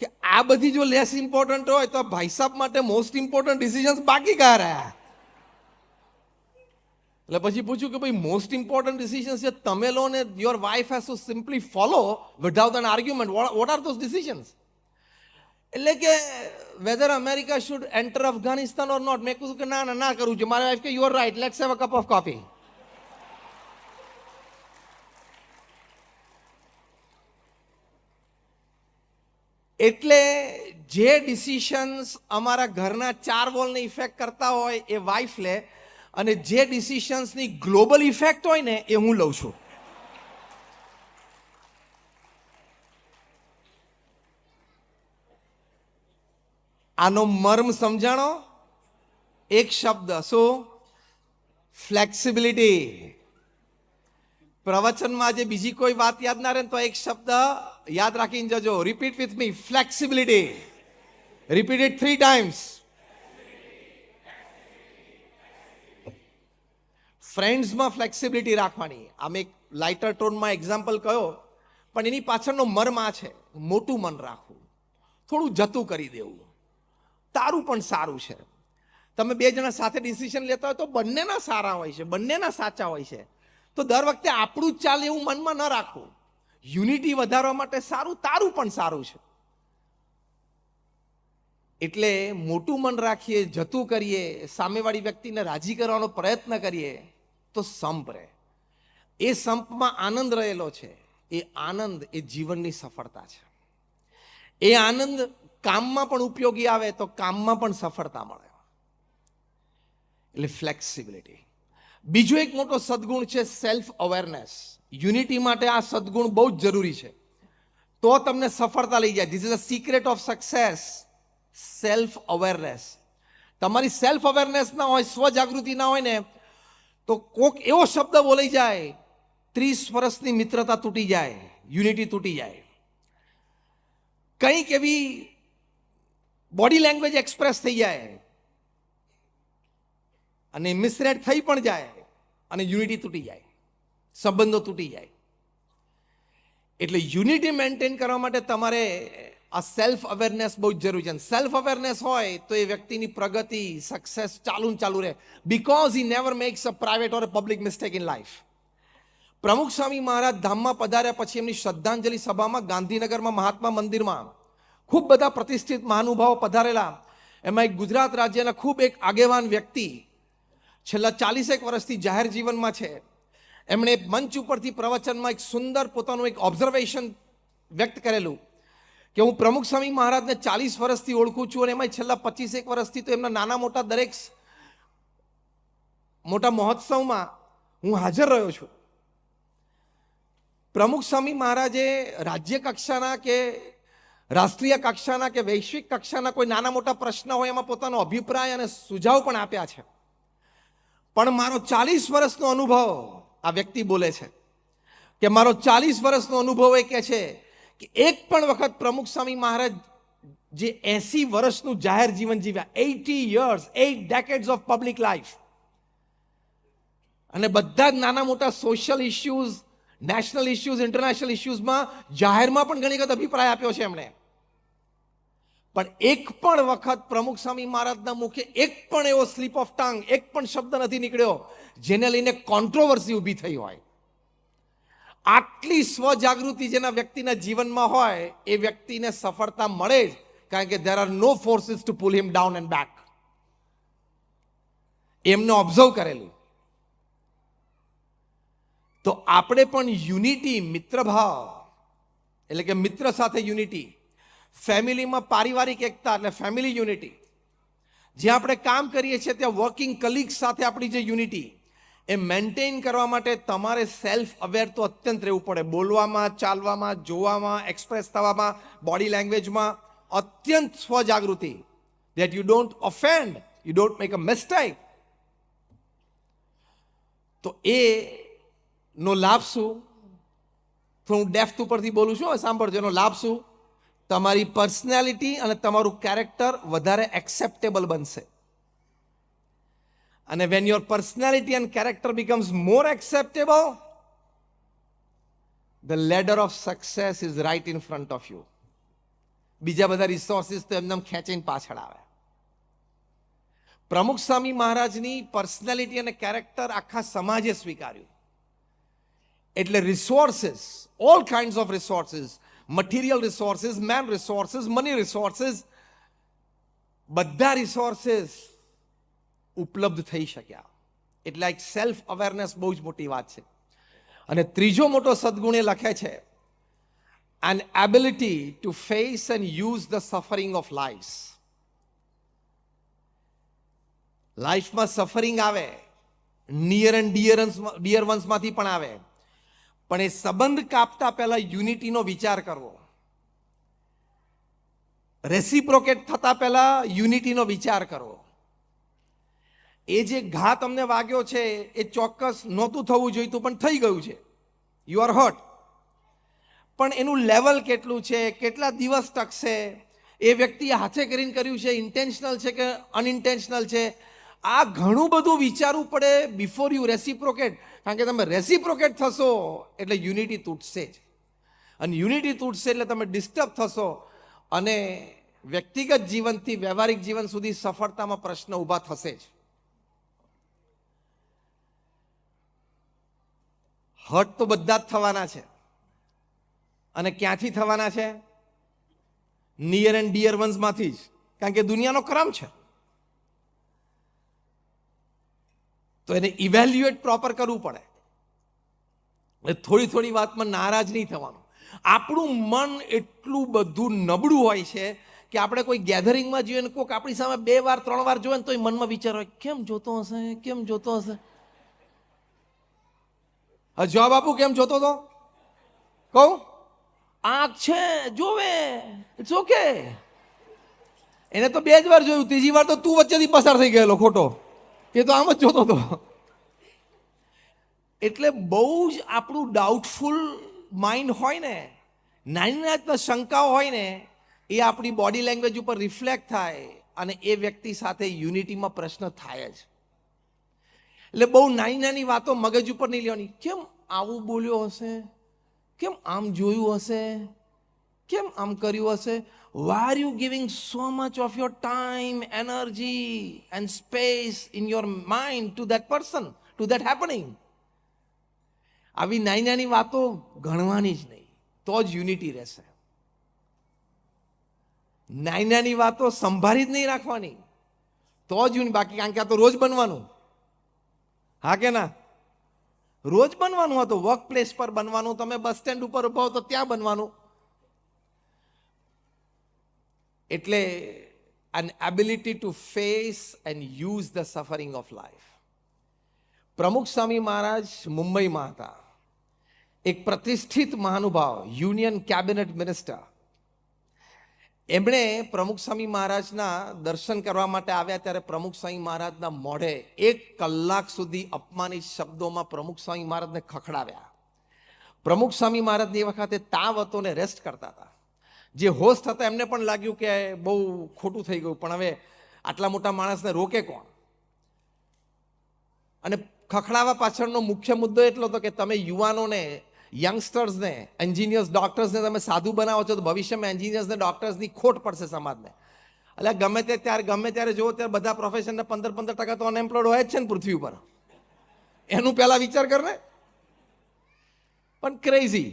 કે આ બધી જો લેસ ઇમ્પોર્ટન્ટ હોય તો ભાઈ સાહેબ માટે મોસ્ટ ઇમ્પોર્ટન્ટ ડિસિઝન્સ બાકી કયા રહ્યા? એટલે પછી પૂછ્યું કે ભાઈ મોસ્ટ ઇમ્પોર્ટન્ટ ડિસિઝન્સ જે તમે લો ને your wife has to simply follow without an argument, what are those decisions? એટલે કે whether America should enter Afghanistan or not. મેં કહ્યું કે ના કરવું છે. મારી વાઇફ કે you are right, let's have a cup of coffee. એટલે જે ડિસિશન્સ અમારા ઘરના 4 વોલને ઇફેક્ટ કરતા હોય એ વાઇફ લે, અને જે ડિસિશન્સની ગ્લોબલ ઇફેક્ટ હોય ને એ હું લઉં છું. આનો મર્મ સમજાણો? એક શબ્દ, શું? ફ્લેક્સિબિલિટી. પ્રવચનમાં આજે બીજી કોઈ વાત યાદ ના રહે તો એક શબ્દ યાદ રાખીને જજો. Repeat with me, flexibility. Repeat it 3 times. ફ્રેન્ડ્સમાં ફ્લેક્સિબિલિટી રાખવાની. આમ એક લાઇટર ટોનમાં એક્ઝામ્પલ કયો, પણ એની પાછળનો મર્મ આ છે, મોટું મન રાખવું, થોડું જતું કરી દેવું, તારું પણ સારું છે. તમે 2 જણા સાથે ડિસિઝન લેતા હોય તો બંનેના સારા હોય છે, બંનેના સાચા હોય છે. તો દર વખતે આપણું જ ચાલે એવું મનમાં ન રાખવું. યુનિટી વધારવા માટે સારું, તારું પણ સારું છે. એટલે મોટું મન રાખીએ, જતું કરીએ, સામેવાળી વ્યક્તિને રાજી કરવાનો પ્રયત્ન કરીએ તો સંપ રહે. એ સંપમાં આનંદ રહેલો છે. એ આનંદ એ જીવનની સફળતા છે. એ આનંદ કામમાં પણ ઉપયોગી આવે તો કામમાં પણ સફળતા મળે. એટલે ફ્લેક્સિબિલિટી. બીજો એક મોટો સદગુણ છે સેલ્ફ અવેરનેસ. યુનિટી માટે આ સદગુણ બહુ જ જરૂરી છે, તો તમને સફળતા લઈ જાય. This is a secret of success, self awareness. તમારી સેલ્ફ અવેરનેસ ના હોય, સ્વજાગૃતિ ના હોય ને, તો કોક એવો શબ્દ બોલાઈ જાય, 30 વર્ષની મિત્રતા તૂટી જાય, યુનિટી તૂટી જાય. કંઈક એવી બોડી લેંગ્વેજ એક્સપ્રેસ થઈ જાય અને મિસરેડ થઈ પણ જાય અને યુનિટી તૂટી જાય, સંબંધો તૂટી જાય. એટલે યુનિટી મેન્ટેન કરવા માટે તમારે આ સેલ્ફ અવેરનેસ બહુ જ જરૂરી છે. સેલ્ફ અવેરનેસ હોય તો એ વ્યક્તિની પ્રગતિ, સક્સેસ ચાલુ રહે, because he never max a private or a public mistake in life. પ્રમુખ સ્વામી મહારાજ ધામમાં પધાર્યા પછી એમની શ્રદ્ધાંજલિ સભામાં ગાંધીનગરમાં મહાત્મા મંદિરમાં ખૂબ બધા પ્રતિષ્ઠિત મહાનુભાવો પધારેલા. એમાં એક ગુજરાત રાજ્યના ખૂબ એક આગેવાન વ્યક્તિ, છેલ્લા 40 વર્ષથી જાહેર જીવનમાં છે, એમણે મંચ ઉપરથી પ્રવચનમાં એક સુંદર પોતાનું એક ઓબ્ઝર્વેશન વ્યક્ત કરેલું કે હું પ્રમુખ સ્વામી મહારાજને 40 વર્ષથી ઓળખું છું અને એમાં છેલ્લા 25 વર્ષથી તો એમના નાના મોટા દરેક મોટા મહોત્સવમાં હું હાજર રહ્યો છું. પ્રમુખ સ્વામી મહારાજે રાજ્ય કક્ષાના કે રાષ્ટ્રીય કક્ષાના કે વૈશ્વિક કક્ષાના કોઈ નાના મોટા પ્રશ્ન હોય એમાં પોતાનો અભિપ્રાય અને સુઝાવ પણ આપ્યા છે. પણ મારો 40 વર્ષનો અનુભવ, આ વ્યક્તિ બોલે છે કે મારો 40 વર્ષનો અનુભવ એ કહે છે કે એક પણ વખત પ્રમુખ સ્વામી મહારાજ જે 80 વર્ષનું જાહેર જીવન જીવ્યા, 80 years, 8 decades of public life, અને બધા જ નાના મોટા social issues, national issues, international ઇશ્યુઝમાં જાહેરમાં પણ ઘણી વખત અભિપ્રાય આપ્યો છે એમણે. પણ એક પણ વખત પ્રમુખ સ્વામી મહારાજના મુખે એક પણ એવો સ્લીપ ઓફ ટંગ, એક પણ શબ્દ નથી નીકળ્યો જેને લઈને કોન્ટ્રોવર્સી ઊભી થઈ હોય. આટલી સ્વજાગૃતિ જેના વ્યક્તિના જીવનમાં હોય એ વ્યક્તિને સફળતા મળે જ, કારણ કે there are no forces to pull him down and back. એમને ઓબ્ઝર્વ કરેલું. તો આપણે પણ યુનિટી, મિત્રભાવ એટલે કે મિત્ર સાથે યુનિટી, ફેમિલીમાં પારિવારિક એકતા એટલે ફેમિલી યુનિટી, જ્યાં આપણે કામ કરીએ છીએ ત્યાં વર્કિંગ કલીગ્સ સાથે આપણી જે યુનિટી, એ મેન્ટેન કરવા માટે તમારે સેલ્ફ અવેર તો અત્યંત રહેવું પડે. બોલવામાં, ચાલવામાં, જોવામાં, એક્સપ્રેસ થવામાં, બોડી લેંગ્વેજમાં અત્યંત સ્વજાગૃતિ, that you don't offend, you don't make a mistake. તો એ નો લાભ શું? તો હું ડેપ્થ ઉપરથી બોલું છું, સાંભળજો. એનો લાભ શું? તમારી પર્સનાલિટી અને તમારું કેરેક્ટર વધારે એક્સેપ્ટેબલ બનશે. અને when your personality and character becomes more acceptable, the ladder of success is right in front of you. બીજા બધા રિસોર્સિસ તો એમનેમ ખેંચીને પાછળ આવે. પ્રમુખ સ્વામી મહારાજની પર્સનાલિટી અને કેરેક્ટર આખા સમાજે સ્વીકાર્યું. એટલે resources, all kinds of resources, material resources, man resources, money resources, બધા રિસોર્સિસ ઉપલબ્ધ થઈ શક્યા. એટલે એક સેલ્ફ અવેરનેસ બહુ જ મોટી વાત છે. અને ત્રીજો મોટો સદગુણ એ લખે છે, an ability to face and use the suffering of lives. લાઈફમાં સફરિંગ આવે, નિયર એન્ડ ડિયર વન્સમાંથી પણ આવે, પણ એ સંબંધ કાપતા પહેલા યુનિટીનો વિચાર કરવો, રેસિપ્રોકેટ થતા પહેલા યુનિટીનો વિચાર કરવો. એ જે ઘા તમને વાગ્યો છે એ ચોક્કસ નહોતું થવું જોઈતું પણ થઈ ગયું છે, યુ આર હર્ટ. પણ એનું લેવલ કેટલું છે, કેટલા દિવસ ટકશે, એ વ્યક્તિએ હાથે કરીને કર્યું છે, ઇન્ટેન્શનલ છે કે અનઇન્ટેન્શનલ છે, આ ઘણું બધું વિચારવું પડે બિફોર યુ રેસિપ્રોકેટ. કારણ કે તમે રેસિપ્રોકેટ થશો એટલે યુનિટી તૂટશે જ, અને યુનિટી તૂટશે એટલે તમે ડિસ્ટર્બ થશો અને વ્યક્તિગત જીવનથી વ્યવહારિક જીવન સુધી સફળતામાં પ્રશ્ન ઊભા થશે જ. હર્ટ તો બધા જ થવાના છે, અને ક્યાંથી થવાના છે? નિયર એન્ડ ડિયર વન્સમાંથી જ, કારણ કે દુનિયાનો ક્રમ છે. તો એને ઇવેલ્યુએટ પ્રોપર કરવું પડે. થોડી થોડી વાતમાં નારાજ નહીં થવાનું. આપણું મન એટલું બધું નબળું હોય છે કે આપણે કોઈ ગેધરિંગમાં જોઈએ ને કોઈક આપણી સામે 2 વાર 3 વાર જોઈએ ને તો એ મનમાં વિચાર હોય, કેમ જોતો હશે, કેમ જોતો હશે. જવાબ આપું, કેમ જોતો હતો? કહું, આંખ છે જોવે, ઇટ્સ ઓકે. એને તો 2 જ વાર જોયું, ત્રીજી વાર તો તું વચ્ચેથી પસાર થઈ ગયેલો ખોટો, એ તો આમ જ જોતો હતો. એટલે બહુ જ આપણું ડાઉટફુલ માઇન્ડ હોય ને, નાની શંકાઓ હોય ને, એ આપણી બોડી લેંગ્વેજ ઉપર રિફ્લેક્ટ થાય અને એ વ્યક્તિ સાથે યુનિટીમાં પ્રશ્ન થાય જ. એટલે બહુ નાની નાની વાતો મગજ ઉપર નહીં લેવાની. કેમ આવું બોલ્યો હશે, કેમ આમ જોયું હશે, કેમ આમ કર્યું હશે. Why are you giving so much of your time, energy and space in your mind to that person, to that happening? આવી નાની નાની વાતો ગણવાની જ નહીં, તો જ યુનિટી રહેશે. નાની નાની વાતો સંભાળી જ નહીં રાખવાની, તો જ યુનિટી. બાકી કારણ કે આ તો રોજ બનવાનું, હા કે ના? રોજ બનવાનું હતું, વર્ક પ્લેસ પર બનવાનું, તમે બસ સ્ટેન્ડ ઉપર ઉભા હો તો ત્યાં બનવાનું. એટલે an ability to face and use the suffering of life. પ્રમુખ સ્વામી મહારાજ મુંબઈમાં હતા, એક પ્રતિષ્ઠિત મહાનુભાવ, યુનિયન કેબિનેટ મિનિસ્ટર. એમણે પ્રમુખ સ્વામી મહારાજના દર્શન કરવા માટે આવ્યા ત્યારે પ્રમુખ સ્વામી મહારાજના મોઢે 1 કલાક સુધી અપમાનિત શબ્દોમાં પ્રમુખ સ્વામી મહારાજને ખખડાવ્યા. પ્રમુખ સ્વામી મહારાજની એ વખતે તાવ હતો ને રેસ્ટ કરતા હતા. જે હોસ્ટ હતા એમને પણ લાગ્યું કે બહુ ખોટું થઈ ગયું, પણ હવે આટલા મોટા માણસને રોકે કોણ? અને ખખડાવા પાછળનો મુખ્ય મુદ્દો એટલો હતો કે તમે યુવાનોને, યંગસ્ટર્સને, એન્જિનિયર્સ, ડોક્ટર્સને તમે સાધુ બનાવો છો તો ભવિષ્યમાં એન્જિનિયર્સને, ડોક્ટર્સની ખોટ પડશે સમાજને. એટલે ગમે ત્યારે જુઓ ત્યારે બધા પ્રોફેશનને 15% તો અનએમ્પ્લોયડ હોય જ છે ને પૃથ્વી ઉપર. એનું પહેલા વિચાર કર ને. પણ ક્રેઝી.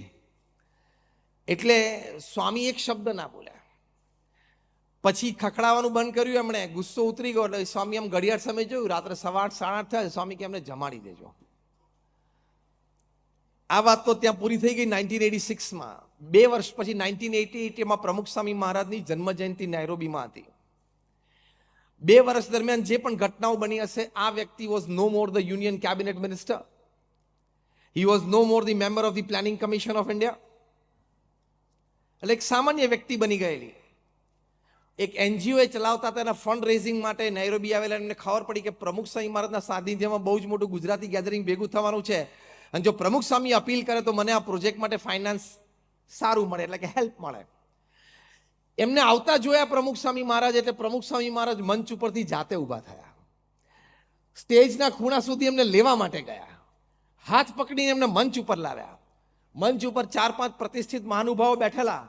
એટલે સ્વામી એક શબ્દ ના બોલ્યા, પછી ખખડાવાનું બંધ કર્યું એમણે. ગુસ્સો ઉતરી ગયો એટલે સ્વામી એમ ઘડિયાળ સમય જોયું, રાત્રે 8:30 સાડા 8 થયા. સ્વામી કે એમને જમાડી દેજો. આ વાત તો ત્યાં પૂરી થઈ ગઈ 1986માં. 2 વર્ષ પછી 1988માં પ્રમુખ સ્વામી મહારાજની જન્મ જયંતિ નાયરોબીમાં હતી. 2 વર્ષ દરમિયાન જે પણ ઘટનાઓ બની હશે, આ વ્યક્તિ was no more the union cabinet minister. He was no more the member of the planning commission of India. એટલે એક સામાન્ય વ્યક્તિ બની ગયેલી. એક એનજીઓ ચલાવતા હતા, એના ફંડ રેઝિંગ માટે નાયરોબી આવેલા. એમને ખબર પડી કે પ્રમુખ સ્વામી મહારાજના સાનિધ્યમાં બહુ જ મોટું ગુજરાતી ગેધરિંગ ભેગું થવાનું છે, અને જો પ્રમુખ સ્વામી અપીલ કરે તો મને આ પ્રોજેક્ટ માટે ફાઇનાન્સ સારું મળે, એટલે કે હેલ્પ મળે. એમને આવતા જોયા પ્રમુખ સ્વામી મહારાજ, એટલે પ્રમુખ સ્વામી મહારાજ મંચ ઉપરથી જાતે ઊભા થયા. સ્ટેજના ખૂણા સુધી એમને લેવા માટે ગયા, હાથ પકડીને એમને મંચ ઉપર લાવ્યા. મંચ ઉપર 4-5 પ્રતિષ્ઠિત મહાનુભાવો બેઠેલા,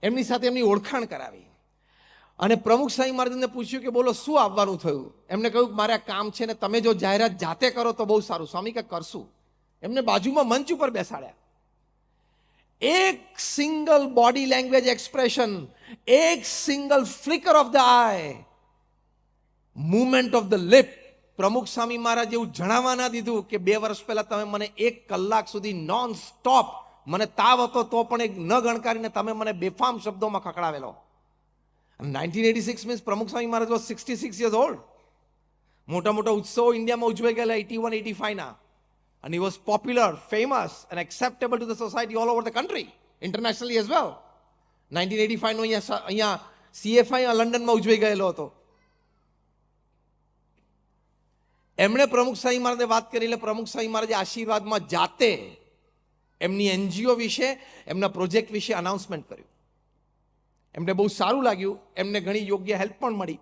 એમની સાથે એમની ઓળખાણ કરાવી. અને પ્રમુખ સ્વામી મહારાજને પૂછ્યું કે બોલો શું આવવાનું થયું? એમને કહ્યું મારે આ કામ છે ને તમે જો જાહેરાત જાતે કરો તો બહુ સારું. સ્વામી કે કરશું. એમને બાજુમાં મંચ ઉપર બેસાડ્યા. એક સિંગલ બોડી લેંગ્વેજ એક્સપ્રેશન, એક single flicker of the eye, movement of the lip, Pramukh Swami મહારાજ એવું જણાવવા ના દીધું કે 2 વર્ષ પહેલા તમે મને 1 કલાક સુધી નોન સ્ટોપ, મને તાવ હતો તો પણ એક ન ગણકારીને તમે મને બેફામ શબ્દોમાં ખખડાવેલો. 1986 મીન્સ પ્રમુખ Swami Maharaj was 66 years old. મોટા મોટા ઉત્સવો ઇન્ડિયામાં ઉજવાઈ ગયેલા 81-85ના. And he was popular, famous and acceptable to the society all over the country, internationally as well. 1985 નો અહીંયા CFI લંડનમાં ઉજવાઈ ગયેલો હતો. એમણે પ્રમુખ સ્વામી મહારાજને વાત કરી, એટલે પ્રમુખ સ્વામી મહારાજે આશીર્વાદમાં જાતે એમની એનજીઓ વિશે, એમના પ્રોજેક્ટ વિશે અનાઉન્સમેન્ટ કર્યું. એમને બહુ સારું લાગ્યું, એમને ઘણી યોગ્ય હેલ્પ પણ મળી,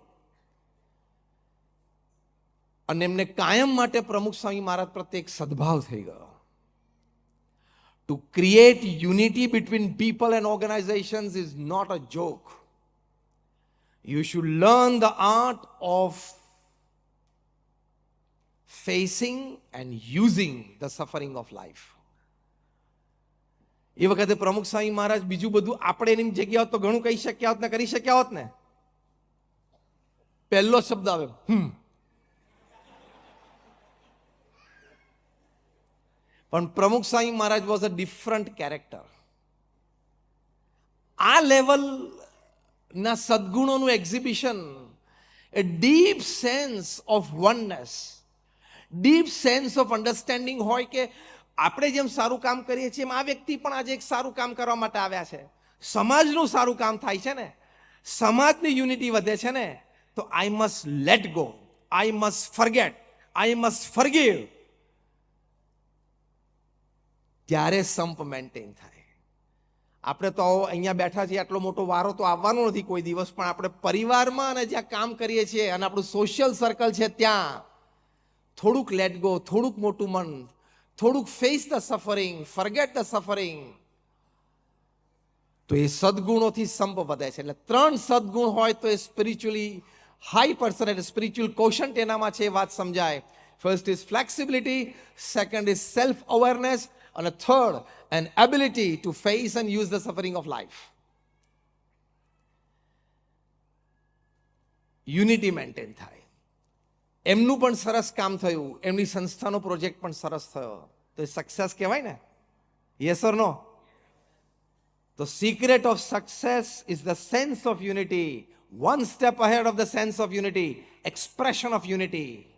અને એમને કાયમ માટે પ્રમુખ સ્વામી મહારાજ પ્રત્યે એક સદભાવ થઈ ગયો. To create unity between people and organisations is not a joke. You should learn the art of facing and using the suffering of life. એ વખતે પ્રમુખ સ્વામી મહારાજ બીજું બધું આપણે એની જગ્યા હોત તો ઘણું કહી શક્યા હોત ને, કરી શક્યા હોત ને. પહેલો શબ્દ આવે પણ Pramukh Swami Maharaj was a different character. આ લેવલના સદગુણોનું exhibition, a deep sense of oneness, deep sense of understanding હોય કે આપણે જેમ સારું કામ કરીએ છીએ એમ આ વ્યક્તિ પણ આજે એક સારું કામ કરવા માટે આવ્યા છે. સમાજનું સારું કામ થાય છે ને, સમાજની યુનિટી વધે છે ને, તો I must let go, I must forget, I must forgive, ત્યારે સંપ મેન્ટેન થાય. આપણે તો અહીંયા બેઠા છીએ, આટલો મોટો વારો તો આવવાનો નથી કોઈ દિવસ, પણ આપણે પરિવારમાં અને જ્યાં કામ કરીએ છીએ અને આપણું સોશિયલ સર્કલ છે ત્યાં થોડુંક લેટ ગો, થોડુંક મોટું મન, થોડુંક face the suffering, forget the suffering, તો એ સદગુણોથી સંપ વધે છે. એટલે 3 સદગુણ હોય તો એ સ્પિરિચ્યુઅલી હાઈ પર્સન, એટલે સ્પિરિચ્યુઅલ કોશન્ટ એનામાં છે, એ વાત સમજાય. First is flexibility, second is self awareness, અને third an ability to face and use the suffering of life. Unity maintain થાય. એમનું પણ સરસ કામ થયું, એમની સંસ્થાનો પ્રોજેક્ટ પણ સરસ થયો, તો એ સક્સેસ કહેવાય ને? Yes or no? The secret of success is the sense of unity. One step ahead of the sense of unity, expression of unity.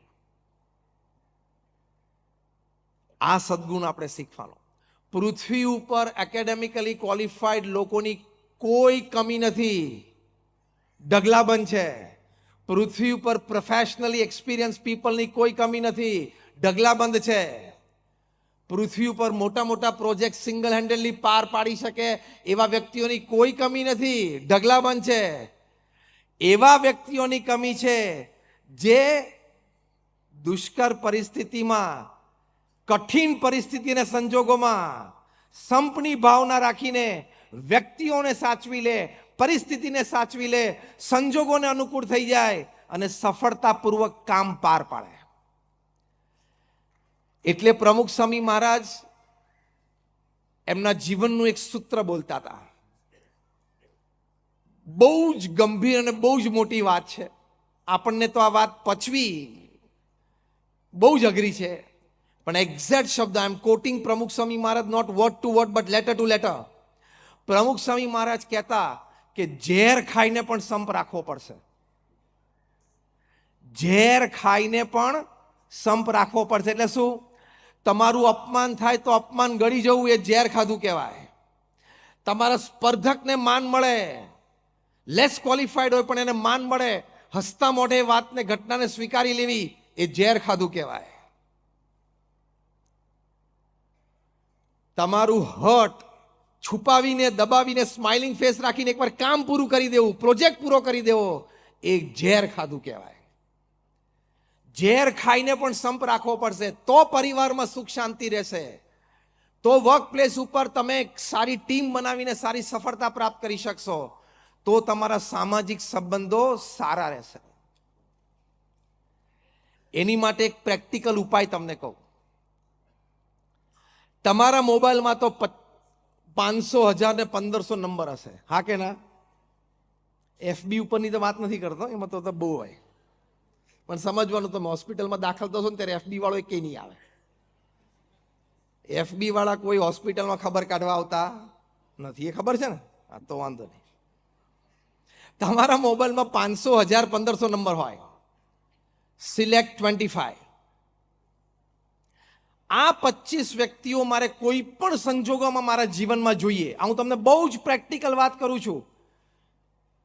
આ સદગુણ આપણે શીખવાનો. પૃથ્વી ઉપર એકેડેમિકલી ક્વોલિફાઈડ લોકોની કોઈ કમી નથી, ઢગલાબંધ છે. પૃથ્વી ઉપર પ્રોફેશનલી એક્સપિરિયન્સ પીપલની કોઈ કમી નથી, ઢગલાબંધ છે. પૃથ્વી ઉપર મોટા મોટા પ્રોજેક્ટ સિંગલ હેન્ડેડલી પાર પાડી શકે એવા વ્યક્તિઓની કોઈ કમી નથી, ઢગલાબંધ છે. એવા વ્યક્તિઓની કમી છે જે દુષ્કર પરિસ્થિતિમાં, કઠિન પરિસ્થિતિના સંજોગોમાં સંપની ભાવના રાખીને વ્યક્તિઓને સાચવી લે, પરિસ્થિતિને સાચવી લે, સંજોગોને અનુકૂળ થઈ જાય અને સફળતાપૂર્વક કામ પાર પાડે. એટલે પ્રમુખ સ્વામી મહારાજ એમના જીવનનું એક સૂત્ર બોલતા હતા. બહુ જ ગંભીર અને બહુ જ મોટી વાત છે. આપણને તો આ વાત પચવી બહુ જ અઘરી છે, પણ એક્ઝેક્ટ શબ્દ, આઈ am quoting Pramukh Swami Maharaj, not word to word but letter to letter. Pramukh Swami મહારાજ કહેતા કે ઝેર ખાઈને પણ સંપ રાખવો પડશે. ઝેર ખાઈને પણ સંપ રાખવો પડશે. એટલે શું? તમારું અપમાન થાય તો અપમાન ગળી જવું, એ ઝેર ખાધું કહેવાય. તમારા સ્પર્ધકને માન મળે, લેસ ક્વોલિફાઈડ હોય પણ એને માન મળે, હસતા મોઢે વાતને, ઘટનાને સ્વીકારી લેવી, એ ઝેર ખાધું કહેવાય. તમારું હર્ટ છુપાવીને, દબાવીને, સ્માઇલિંગ ફેસ રાખીને એકવાર કામ પૂરું કરી દેવું, પ્રોજેક્ટ પૂરો કરી દેવો, એ ઝેર ખાધું કહેવાય. ઝેર ખાઈને પણ સંપ રાખવો પડશે, તો પરિવારમાં સુખ શાંતિ રહેશે, તો વર્ક પ્લેસ ઉપર તમે સારી ટીમ બનાવીને સારી સફળતા પ્રાપ્ત કરી શકશો, તો તમારા સામાજિક સંબંધો સારા રહેશે. એની માટે એક પ્રેક્ટિકલ ઉપાય તમને કહું. તમારા મોબાઈલમાં તો 500, 1000 ને 1500 નંબર હશે, હા કે ના? એફબી ઉપરની તો વાત નથી કરતો, એમાં તો બહુ હોય, પણ સમજવાનું, તમે હોસ્પિટલમાં દાખલ થશો ને ત્યારે એફબી વાળો એક નહીં આવે. એફબી વાળા કોઈ હોસ્પિટલમાં ખબર કાઢવા આવતા નથી, એ ખબર છે ને? હા, તો વાંધો નહીં. તમારા મોબાઈલમાં 500, 1000, 1500 નંબર હોય. સિલેક્ટ 25. આ 25 વ્યક્તિઓ મારે કોઈ પણ સંજોગોમાં મારા જીવનમાં જોઈએ. હું તમને બહુ જ પ્રેક્ટિકલ વાત કરું છું.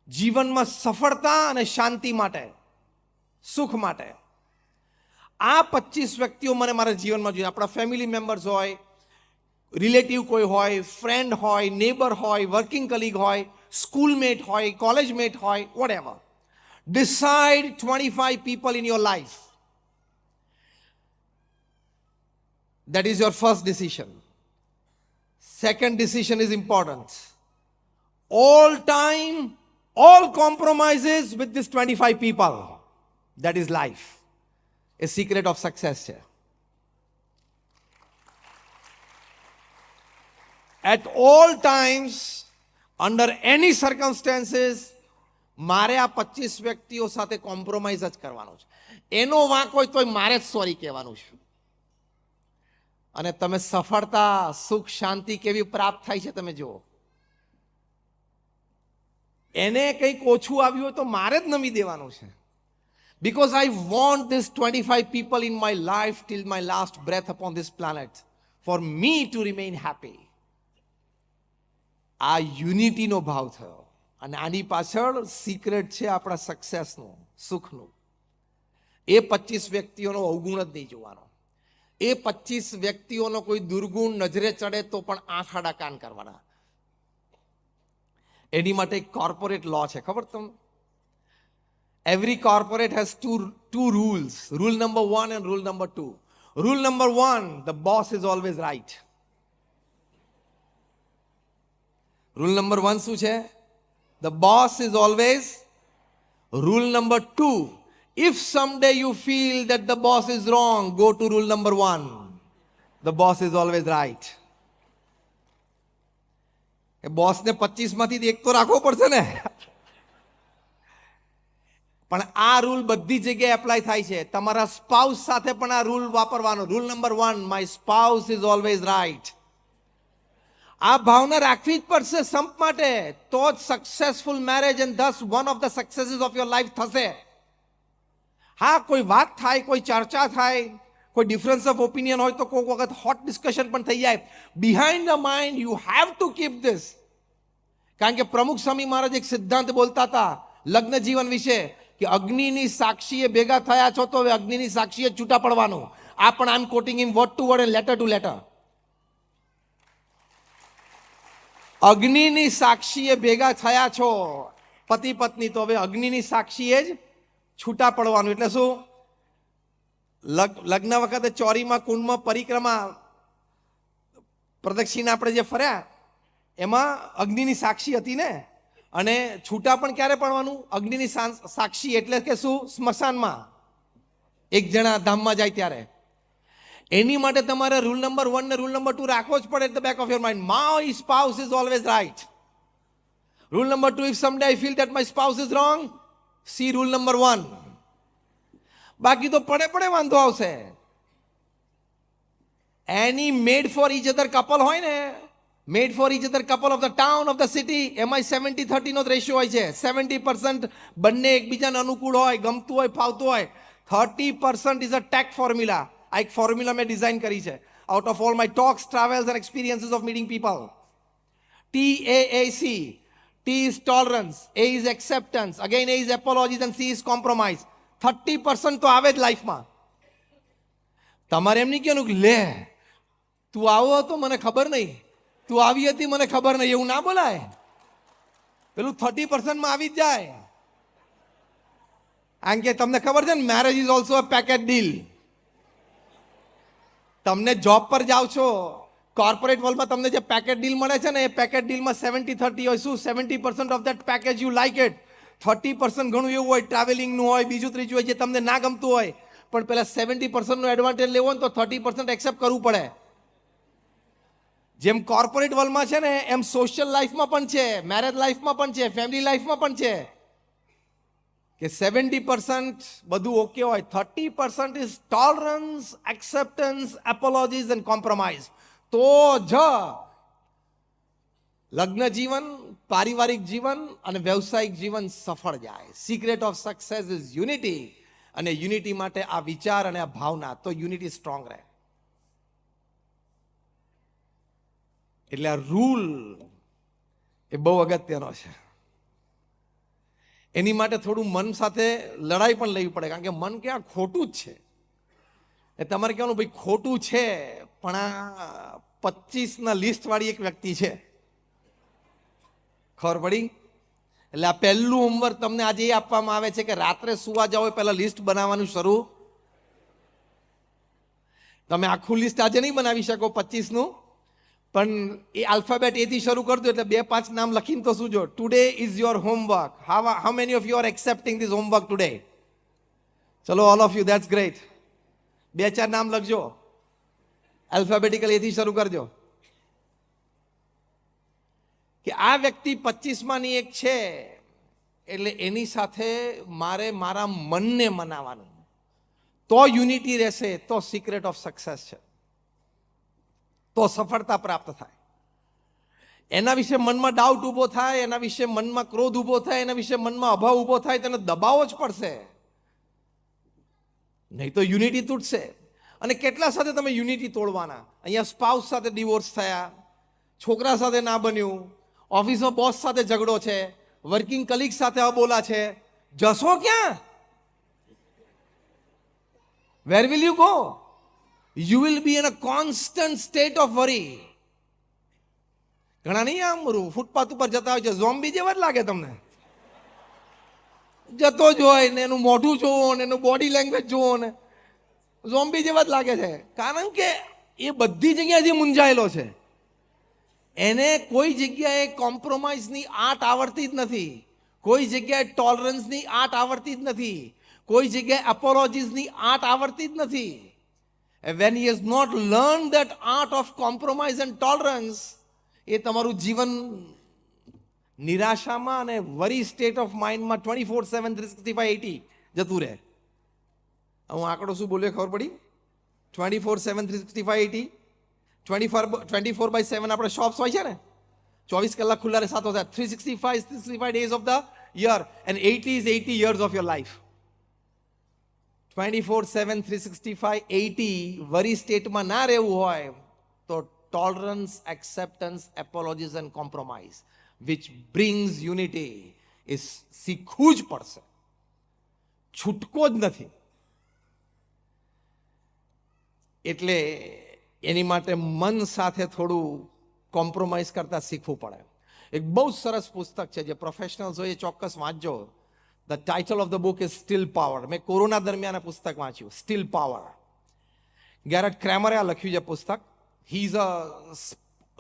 જીવનમાં સફળતા અને શાંતિ માટે, સુખ માટે આ 25 વ્યક્તિઓ મને મારા જીવનમાં જોઈએ. આપણા ફેમિલી મેમ્બર્સ હોય, રિલેટિવ કોઈ હોય, ફ્રેન્ડ હોય, નેબર હોય, વર્કિંગ કલીગ હોય, સ્કૂલમેટ હોય, કોલેજમેટ હોય, whatever. Decide 25 people in your life. That is your first decision. Second decision is important. All time, all compromises with these 25 people. That is life. A secret of success છે. At all times, under any circumstances, મારે આ 25 વ્યક્તિઓ સાથે compromise જ કરવાનો છે. એનો વાંક હોય તોય મારે જ સોરી કહેવાનું છે. અને તમે સફળતા, સુખ, શાંતિ કેવી પ્રાપ્ત થાય છે તમે જુઓ. એને કંઈક ઓછું આવ્યું હોય તો મારે જ નમી દેવાનું છે. Because I want these 25 people in my life till my last breath upon this planet, for me to remain happy. આ યુનિટીનો ભાવ થયો, અને આની પાછળ સિક્રેટ છે આપણા સક્સેસનું, સુખનું. એ 25 વ્યક્તિઓનો અવગુણ જ નહીં જોવાનો. એ 25 વ્યક્તિઓનો કોઈ દુર્ગુણ નજરે ચડે તો પણ આંખ આડા કાન કરવાના. એની માટે એક કોર્પોરેટ લો છે, ખબર તમને? Every corporate has two rules. Rule number 1 and rule number 2. Rule number 1, the boss is always right. Rule number 1 શું છે? The boss is always. Rule number 2, if someday you feel that the boss is wrong, go to rule number 1. The boss is always right. એ બોસને 25 માંથી એક તો રાખવો પડશે ને. પણ આ રૂલ બધી જગ્યાએ એપ્લાય થાય છે. તમારા સ્પાઉસ સાથે પણ આ રૂલ વાપરવાનો. Rule number 1, my spouse is always right. આ ભાવના રાખવી જ પડશે સંપ માટે, તો જ successful marriage and thus one of the successes of your life થશે. હા, કોઈ વાત થાય, કોઈ ચર્ચા થાય, કોઈ ડિફરન્સ ઓફ ઓપિનિયન હોય તો કોઈક વખત હોટ ડિસ્કશન પણ થઈ જાય. Behind the mind you have to keep this. કારણ કે પ્રમુખ સ્વામી મહારાજ એક સિદ્ધાંત બોલતા હતા લગ્ન જીવન વિશે કે અગ્નિની સાક્ષીએ ભેગા થયા છો તો હવે અગ્નિની સાક્ષીએ છૂટા પડવાનું. આ પણ I am quoting in word to word and letter to letter. અગ્નિની સાક્ષીએ ભેગા થયા છો પતિ પત્ની, તો હવે અગ્નિની સાક્ષીએ જ છૂટા પડવાનું. એટલે શું? લગ્ન વખતે ચોરીમાં કુંડમાં પરિક્રમા પ્રદક્ષિણા આપણે જે ફર્યા એમાં અગ્નિની સાક્ષી હતી ને. અને છૂટા પણ ક્યારે પડવાનું? અગ્નિની સાક્ષી એટલે કે શું? સ્મશાનમાં એક જણા ધામમાં જાય ત્યારે. એની માટે તમારે રૂલ નંબર 1 ને રૂલ નંબર 2 રાખવો જ પડે. At the back of your mind, my spouse is always right. Rule number 2, if someday I feel that my spouse is wrong, see rule number 1. બાકી તો પડે વાંધો આવશે. એની made for each other couple હોય ને, made for each other couple of the town of the city, એમાં 70-30 નો ratio હોય છે. 70% બંને એકબીજાને અનુકૂળ હોય, ગમતું હોય, ફાવતું હોય. 30% ઇઝ અ ટેક ફોર્મ્યુલા. આ એક ફોર્મ્યુલા મેં ડિઝાઇન કરી છે out of all my talks, travels and experiences of meeting people. TAAC. T is tolerance, A is acceptance, again A is apologies and C is compromise. 30% તો આવે જ લાઈફમાં. તમારે એમ નહીં કહેવાનું કે લે તું આવો હતો મને ખબર નહીં, તું આવી હતી મને ખબર નહીં, એવું ના બોલાય. પેલું 30% માં આવી જ જાય. કારણ કે તમને ખબર છે ને, marriage is also a package deal. તમને જોબ પર જાઓ છો, કોર્પોરેટ વર્લ્ડમાં તમને જે પેકેજ ડીલ મળે છે ને, એ પેકેજ ડીલમાં 70-30 હોય. શું? 70% of that package you like it. 30% ઘણું એવું હોય, ટ્રાવેલિંગનું હોય, બીજું ત્રીજું હોય, જે તમને ના ગમતું હોય. પણ પેલા 70% નો એડવાન્ટેજ લેવો ને તો 30% એક્સેપ્ટ કરવું પડે. જેમ કોર્પોરેટ વર્લ્ડમાં છે ને, એમ સોશિયલ લાઈફમાં પણ છે, મેરેજ લાઈફમાં પણ છે, ફેમિલી લાઈફમાં પણ છે કે 70% બધું ઓકે હોય, 30% is tolerance, acceptance, એપોલોજીસ and compromise. તો જ લગ્ન જીવન, પારિવારિક જીવન અને વ્યવસાયિક જીવન સફળ જાય. Secret of success is unity. અને યુનિટી માટે આ વિચાર અને આ ભાવના, તો યુનિટી સ્ટ્રોંગ રહે. એટલે આ રૂલ એ બહુ અગત્યનો છે. એની માટે થોડું મન સાથે લડાઈ પણ લેવી પડે. કારણ કે મન કે આ ખોટું જ છે. એ તમારે કહેવાનું ભાઈ ખોટું છે, પણ આ 25 લિસ્ટ વાળી એક વ્યક્તિ છે. ખબર પડી? એટલે આ પહેલું હોમવર્ક તમને આજે એ આપવામાં આવે છે કે રાત્રે સુવા જાઓ પહેલા લિસ્ટ બનાવવાનું શરૂ. તમે આખું લિસ્ટ આજે નહીં બનાવી શકો 25નું, પણ એ આલ્ફાબેટ એથી શરૂ કરજો. એટલે 2-5 નામ લખીને તો સુજો. Today is your homework. How many of you are accepting this homework today? ચલો, all of you, that's great. 2-4 નામ લખજો, આલ્ફાબેટિકલ એથી શરૂ કરજો. કે આ વ્યક્તિ 25માંની એક છે, એટલે એની સાથે મારે મારા મનને મનાવવાનું. તો યુનિટી રહેશે, તો સિક્રેટ ઓફ સક્સેસ છે, તો સફળતા પ્રાપ્ત થાય. એના વિશે મનમાં ડાઉટ ઊભો થાય, એના વિશે મનમાં ક્રોધ ઊભો થાય, એના વિશે મનમાં અભાવ ઊભો થાય, તેને દબાવવો જ પડશે, નહીં તો યુનિટી તૂટશે. અને કેટલા સાથે તમે યુનિટી તોડવાના? અહીંયા સ્પાઉસ સાથે ડિવોર્સ થયા, છોકરા સાથે ના બન્યું, ઓફિસમાં બોસ સાથે ઝઘડો છે, વર્કિંગ કલીગ સાથે બોલા છે, જશો ક્યાં? Where will you go? You will be in a constant state of worry. ઘણા નહીં આમ ફૂટપાથ ઉપર જતા હોય છે, ઝોમ્બી જેવા જ લાગે તમને. જતો જ હોય ને એનું મોઢું જોવો ને એનું બોડી લેંગ્વેજ જોવો ને ઝોમ્બી જેવા જ લાગે છે. કારણ કે એ બધી જગ્યાએથી મૂંઝાયેલો છે. એને કોઈ જગ્યાએ કોમ્પ્રોમાઇઝની આર્ટ આવડતી જ નથી, કોઈ જગ્યાએ ટોલરન્સની આર્ટ આવડતી જ નથી, કોઈ જગ્યાએ અપોલોજીસની આર્ટ આવડતી જ નથી. When he has not learn that art of compromise and tolerance, એ તમારું જીવન નિરાશામાં અને વરી સ્ટેટ ઓફ માઇન્ડમાં 24/7 365 જતું રહે. હું આંકડો શું બોલ્યો ખબર પડી? 24/7 365 24/7 આપણે શોપ્સ હોય છે ને, 24 કલાક ખુલ્લા રહે, 7 હોય, 365 days of the year and 80 is 80 years of your life. 24/7 365 80 વરી સ્ટેટમાં ના રહેવું હોય તો tolerance, acceptance, apologies and compromise which brings unity એ શીખવું જ પડશે, છૂટકો જ નથી. એટલે એની માટે મન સાથે થોડું કોમ્પ્રોમાઇઝ કરતા શીખવું પડે. એક બહુ સરસ પુસ્તક છે જે પ્રોફેશનલ્સ હોય એ ચોક્કસ વાંચજો. The title of the book is still power. મેં કોરોના દરમિયાન આ પુસ્તક વાંચ્યું, સ્ટીલ પાવર. ગેરેટ ક્રેમરે આ લખ્યું છે પુસ્તક. He is a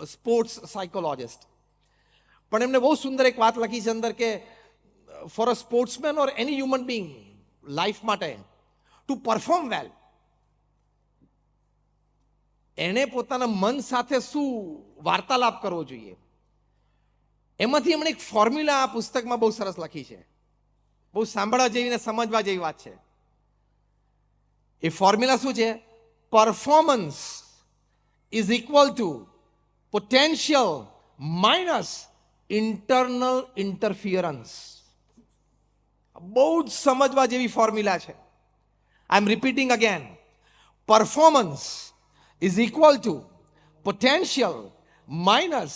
sports psychologist. પણ એમને બહુ સુંદર એક વાત લખી છે અંદર કે for a sportsman or any human being life માટે ટુ પરફોર્મ વેલ, એણે પોતાના મન સાથે શું વાર્તાલાપ કરવો જોઈએ. એમાંથી એમણે એક ફોર્મ્યુલા આ પુસ્તકમાં બહુ સરસ લખી છે. બહુ સાંભળવા જેવી ને સમજવા જેવી વાત છે. એ ફોર્મ્યુલા શું છે? Performance is equal to potential minus internal interference. બહુ જ સમજવા જેવી ફોર્મ્યુલા છે. I am repeating again. Performance is equal to potential minus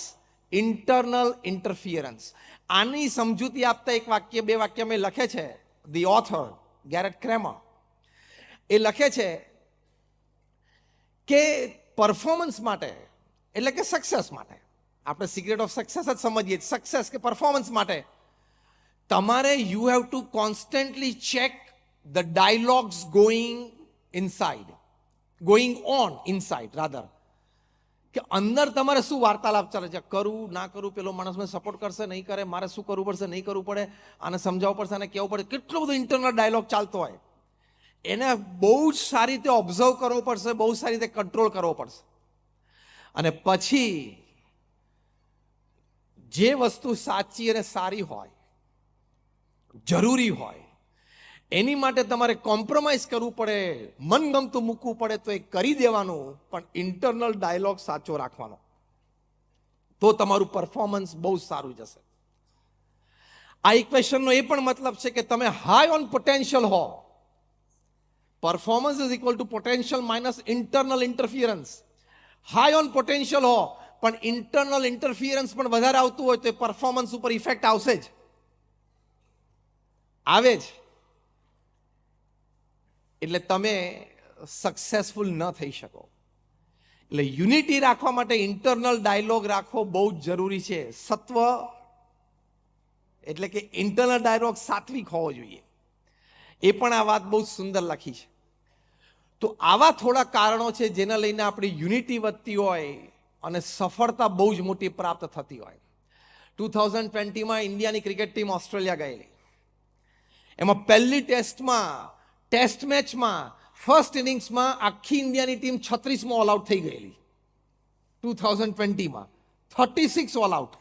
internal interference. આની સમજૂતી આપતા એક વાક્ય, બે વાક્ય મેં લખે છે. ધી ઓથર ગેરેટ ક્રેમર એ લખે છે કે પરફોર્મન્સ માટે એટલે કે સક્સેસ માટે, આપણે સિક્રેટ ઓફ સક્સેસ જ સમજીએ, સક્સેસ કે પરફોર્મન્સ માટે તમારે you have two constantly check the dialogues going on inside rather, કે અંદર તમારે શું વાર્તાલાપ ચાલે છે, કરું ના કરું, પેલો માણસ મને સપોર્ટ કરશે નહીં કરે, મારે શું કરવું પડશે નહીં કરવું પડે, આને સમજાવવું પડશે, આને કહેવું પડે, કેટલો બધો ઇન્ટરનલ ડાયલોગ ચાલતો હોય. એને બહુ જ સારી રીતે ઓબ્ઝર્વ કરવો પડશે, બહુ સારી રીતે કંટ્રોલ કરવો પડશે. અને પછી જે વસ્તુ સાચી અને સારી હોય, જરૂરી હોય, એની માટે તમારે કોમ્પ્રોમાઇઝ કરવું પડે, મનગમતું મૂકવું પડે તો એ કરી દેવાનું, પણ ઇન્ટરનલ ડાયલોગ સાચો રાખવાનો, તો તમારું પરફોર્મન્સ બહુ સારું જશે. આ ઇક્વેશનનો એ પણ મતલબ છે કે તમે હાઈ ઓન પોટેન્શિયલ હો, performance is equal to potential minus internal interference. High on potential હો પણ ઇન્ટરનલ ઇન્ટરફિયરન્સ પણ વધારે આવતું હોય તો એ પરફોર્મન્સ ઉપર ઇફેક્ટ આવશે જ, આવે જ. એટલે તમે સક્સેસફુલ ન થઈ શકો. એટલે યુનિટી રાખવા માટે ઇન્ટરનલ ડાયલોગ રાખવો બહુ જ જરૂરી છે. સત્વ એટલે કે ઇન્ટરનલ ડાયલોગ સાત્વિક હોવો જોઈએ. એ પણ આ વાત બહુ સુંદર લખી છે. તો આવા થોડા કારણો છે જેના લઈને આપણી યુનિટી વધતી હોય અને સફળતા બહુ જ મોટી પ્રાપ્ત થતી હોય. 2020માં ઇન્ડિયાની ક્રિકેટ ટીમ ઓસ્ટ્રેલિયા ગયેલી. એમાં પહેલી ટેસ્ટ મેચમાં ફર્સ્ટ ઇનિંગ્સમાં આખી ઇન્ડિયાની ટીમ 36મો ઓલ આઉટ થઈ ગયેલી. 2020માં 36 ઓલ આઉટ.